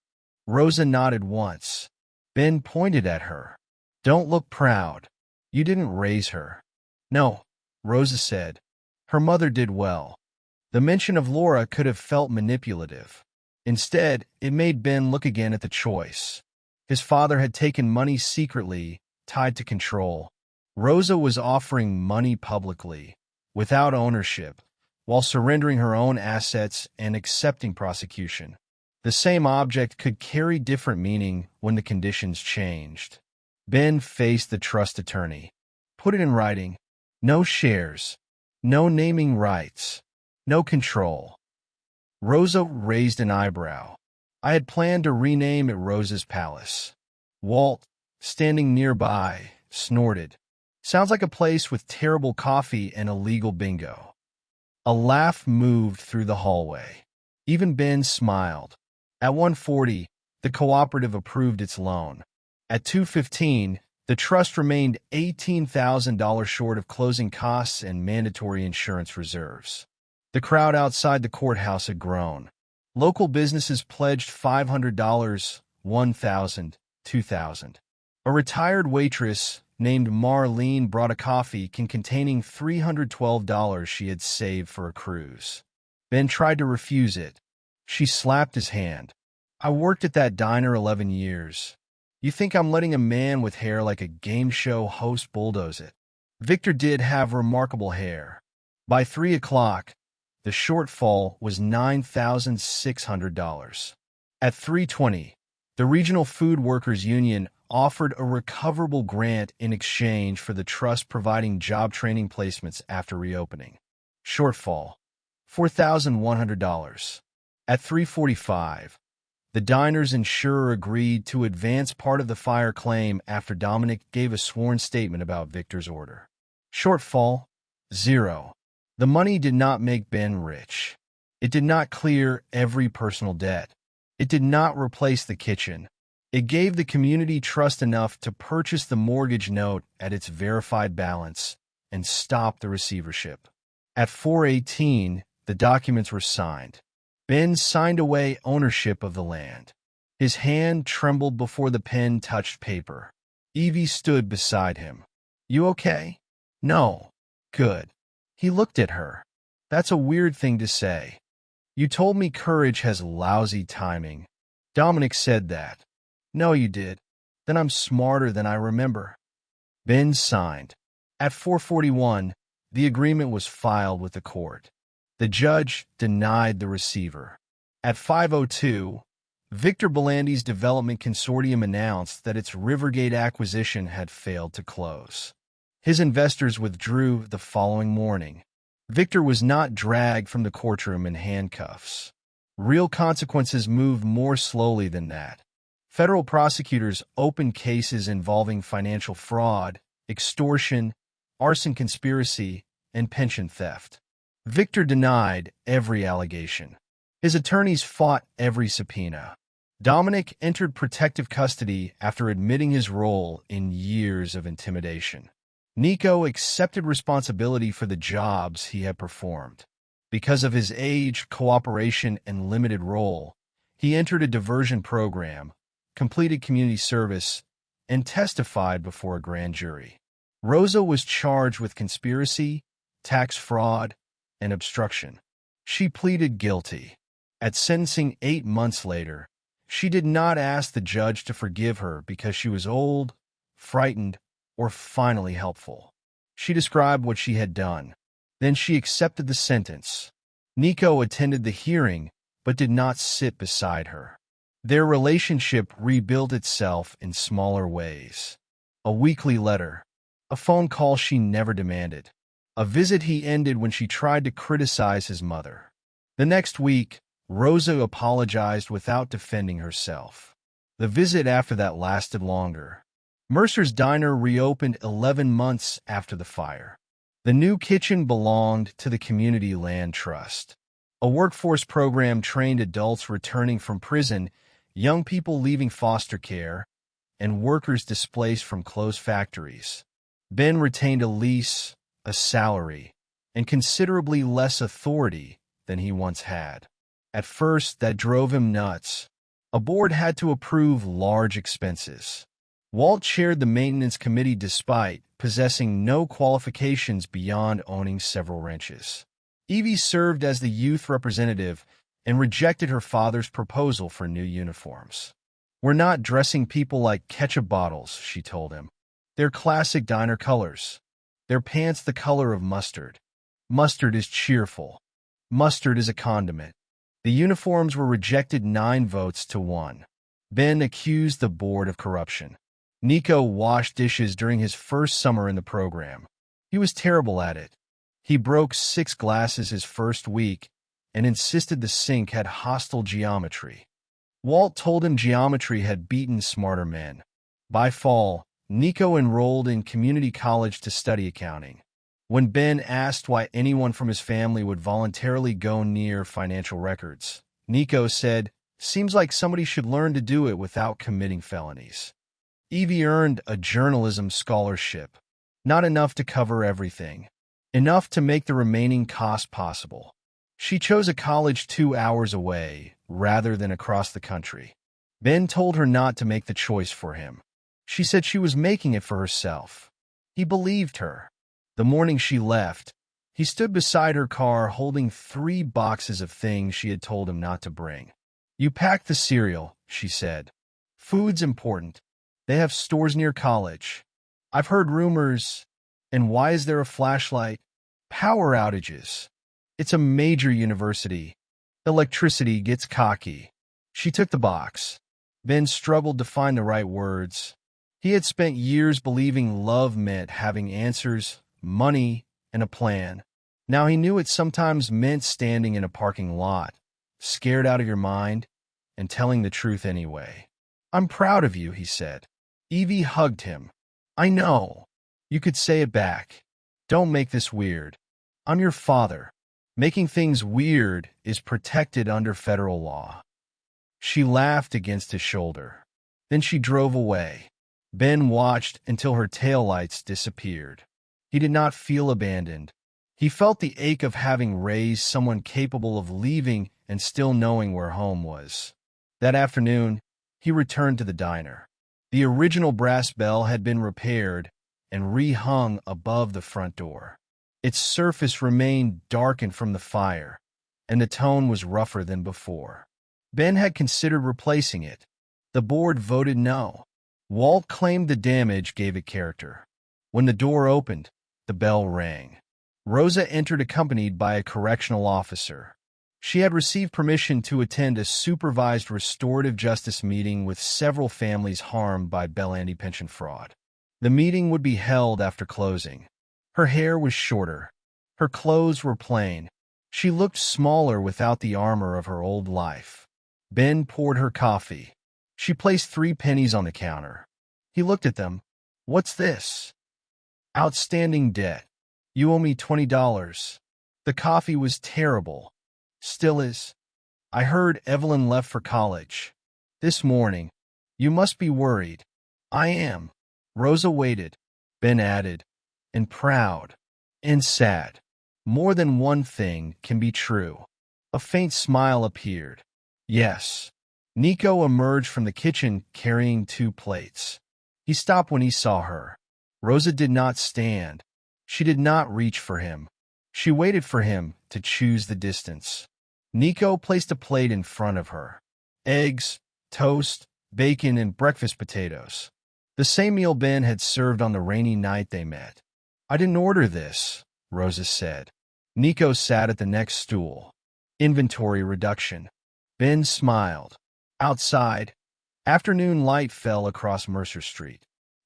S1: Rosa nodded once. Ben pointed at her. Don't look proud. You didn't raise her. No, Rosa said. Her mother did well. The mention of Laura could have felt manipulative. Instead, it made Ben look again at the choice. His father had taken money secretly, tied to control. Rosa was offering money publicly, without ownership, while surrendering her own assets and accepting prosecution. The same object could carry different meaning when the conditions changed. Ben faced the trust attorney. Put it in writing. No shares. No naming rights. No control. Rosa raised an eyebrow. I had planned to rename it Rosa's Palace. Walt, standing nearby, snorted. Sounds like a place with terrible coffee and illegal bingo. A laugh moved through the hallway. Even Ben smiled. At 1:40, the cooperative approved its loan. At 2:15, the trust remained $18,000 short of closing costs and mandatory insurance reserves. The crowd outside the courthouse had grown. Local businesses pledged $500, $1,000, $2,000. A retired waitress named Marlene brought a coffee can containing $312 she had saved for a cruise. Ben tried to refuse it. She slapped his hand. I worked at that diner 11 years. You think I'm letting a man with hair like a game show host bulldoze it? Victor did have remarkable hair. By 3 o'clock, the shortfall was $9,600. At 3:20, the Regional Food Workers Union offered a recoverable grant in exchange for the trust providing job training placements after reopening. Shortfall, $4,100. At 3:45, the diner's insurer agreed to advance part of the fire claim after Dominic gave a sworn statement about Victor's order. Shortfall, $0. The money did not make Ben rich. It did not clear every personal debt. It did not replace the kitchen. It gave the community trust enough to purchase the mortgage note at its verified balance, and stopped the receivership. At 4:18, the documents were signed. Ben signed away ownership of the land. His hand trembled before the pen touched paper. Evie stood beside him. "You okay?" "No." "Good." He looked at her. "That's a weird thing to say. You told me courage has lousy timing." "Dominic said that." "No, you did." "Then I'm smarter than I remember." Ben signed. At 4:41, the agreement was filed with the court. The judge denied the receiver. At 5:02, Victor Bellandi's development consortium announced that its Rivergate acquisition had failed to close. His investors withdrew the following morning. Victor was not dragged from the courtroom in handcuffs. Real consequences moved more slowly than that. Federal prosecutors opened cases involving financial fraud, extortion, arson conspiracy, and pension theft. Victor denied every allegation. His attorneys fought every subpoena. Dominic entered protective custody after admitting his role in years of intimidation. Nico accepted responsibility for the jobs he had performed. Because of his age, cooperation, and limited role, he entered a diversion program, completed community service, and testified before a grand jury. Rosa was charged with conspiracy, tax fraud, and obstruction. She pleaded guilty. At sentencing 8 months later, she did not ask the judge to forgive her because she was old, frightened, or finally helpful. She described what she had done. Then she accepted the sentence. Nico attended the hearing, but did not sit beside her. Their relationship rebuilt itself in smaller ways. A weekly letter. A phone call she never demanded. A visit he ended when she tried to criticize his mother. The next week, Rosa apologized without defending herself. The visit after that lasted longer. Mercer's diner reopened 11 months after the fire. The new kitchen belonged to the Community Land Trust. A workforce program trained adults returning from prison, young people leaving foster care, and workers displaced from closed factories. Ben retained a lease, a salary, and considerably less authority than he once had. At first, that drove him nuts. A board had to approve large expenses. Walt chaired the maintenance committee despite possessing no qualifications beyond owning several ranches. Evie served as the youth representative and rejected her father's proposal for new uniforms. "We're not dressing people like ketchup bottles," she told him. "They're classic diner colors. Their pants the color of mustard. Mustard is cheerful. Mustard is a condiment." The uniforms were rejected 9 votes to 1. Ben accused the board of corruption. Nico washed dishes during his first summer in the program. He was terrible at it. He broke 6 glasses his first week and insisted the sink had hostile geometry. Walt told him geometry had beaten smarter men. By fall, Nico enrolled in community college to study accounting. When Ben asked why anyone from his family would voluntarily go near financial records, Nico said, "Seems like somebody should learn to do it without committing felonies." Evie earned a journalism scholarship. Not enough to cover everything. Enough to make the remaining cost possible. She chose a college 2 hours away, rather than across the country. Ben told her not to make the choice for him. She said she was making it for herself. He believed her. The morning she left, he stood beside her car holding 3 boxes of things she had told him not to bring. "You packed the cereal," she said. "Food's important. They have stores near college. I've heard rumors. And why is there a flashlight? Power outages. It's a major university. Electricity gets cocky." She took the box. Ben struggled to find the right words. He had spent years believing love meant having answers, money, and a plan. Now he knew it sometimes meant standing in a parking lot, scared out of your mind, and telling the truth anyway. "I'm proud of you," he said. Evie hugged him. "I know." You could say it back. "Don't make this weird. I'm your father. Making things weird is protected under federal law." She laughed against his shoulder. Then she drove away. Ben watched until her taillights disappeared. He did not feel abandoned. He felt the ache of having raised someone capable of leaving and still knowing where home was. That afternoon, he returned to the diner. The original brass bell had been repaired and rehung above the front door. Its surface remained darkened from the fire, and the tone was rougher than before. Ben had considered replacing it. The board voted no. Walt claimed the damage gave it character. When the door opened, the bell rang. Rosa entered accompanied by a correctional officer. She had received permission to attend a supervised restorative justice meeting with several families harmed by Bellandi pension fraud. The meeting would be held after closing. Her hair was shorter. Her clothes were plain. She looked smaller without the armor of her old life. Ben poured her coffee. She placed 3 pennies on the counter. He looked at them. "What's this?" "Outstanding debt. You owe me $20. The coffee was terrible. Still is. I heard Evelyn left for college. This morning. You must be worried." "I am." Rosa waited. Ben added, "And proud. And sad. More than one thing can be true." A faint smile appeared. "Yes." Nico emerged from the kitchen carrying 2 plates. He stopped when he saw her. Rosa did not stand. She did not reach for him. She waited for him to choose the distance. Nico placed a plate in front of her. Eggs, toast, bacon, and breakfast potatoes. The same meal Ben had served on the rainy night they met. "I didn't order this," Rosa said. Nico sat at the next stool. Inventory reduction. Ben smiled. Outside, afternoon light fell across Mercer Street.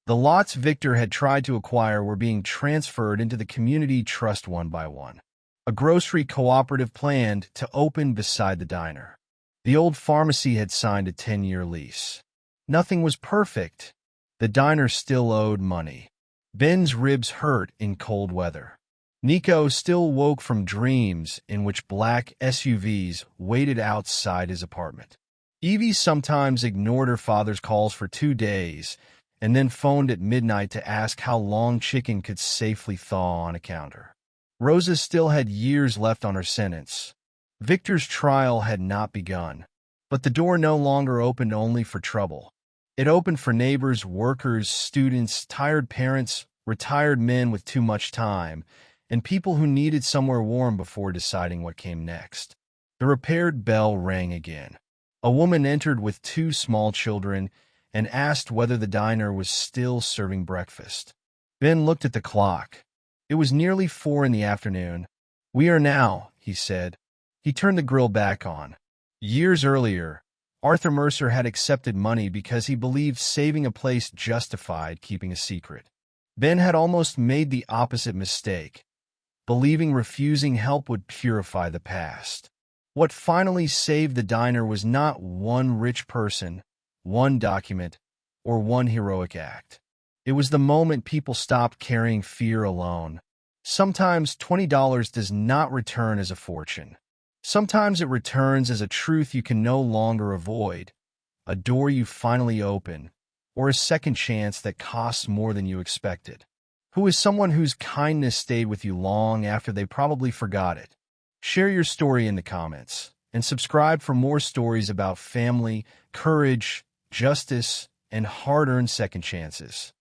S1: The lots Victor had tried to acquire were being transferred into the community trust one by one. A grocery cooperative planned to open beside the diner. The old pharmacy had signed a 10-year lease. Nothing was perfect. The diner still owed money. Ben's ribs hurt in cold weather. Nico still woke from dreams in which black SUVs waited outside his apartment. Evie sometimes ignored her father's calls for 2 days and then phoned at midnight to ask how long chicken could safely thaw on a counter. Rosa still had years left on her sentence. Victor's trial had not begun, but the door no longer opened only for trouble. It opened for neighbors, workers, students, tired parents, retired men with too much time, and people who needed somewhere warm before deciding what came next. The repaired bell rang again. A woman entered with 2 small children and asked whether the diner was still serving breakfast. Ben looked at the clock. It was nearly 4 in the afternoon. "We are now," he said. He turned the grill back on. Years earlier, Arthur Mercer had accepted money because he believed saving a place justified keeping a secret. Ben had almost made the opposite mistake, believing refusing help would purify the past. What finally saved the diner was not one rich person, one document, or one heroic act. It was the moment people stopped carrying fear alone. Sometimes $20 does not return as a fortune. Sometimes it returns as a truth you can no longer avoid, a door you finally open, or a second chance that costs more than you expected. Who is someone whose kindness stayed with you long after they probably forgot it? Share your story in the comments, and subscribe for more stories about family, courage, justice, and hard-earned second chances.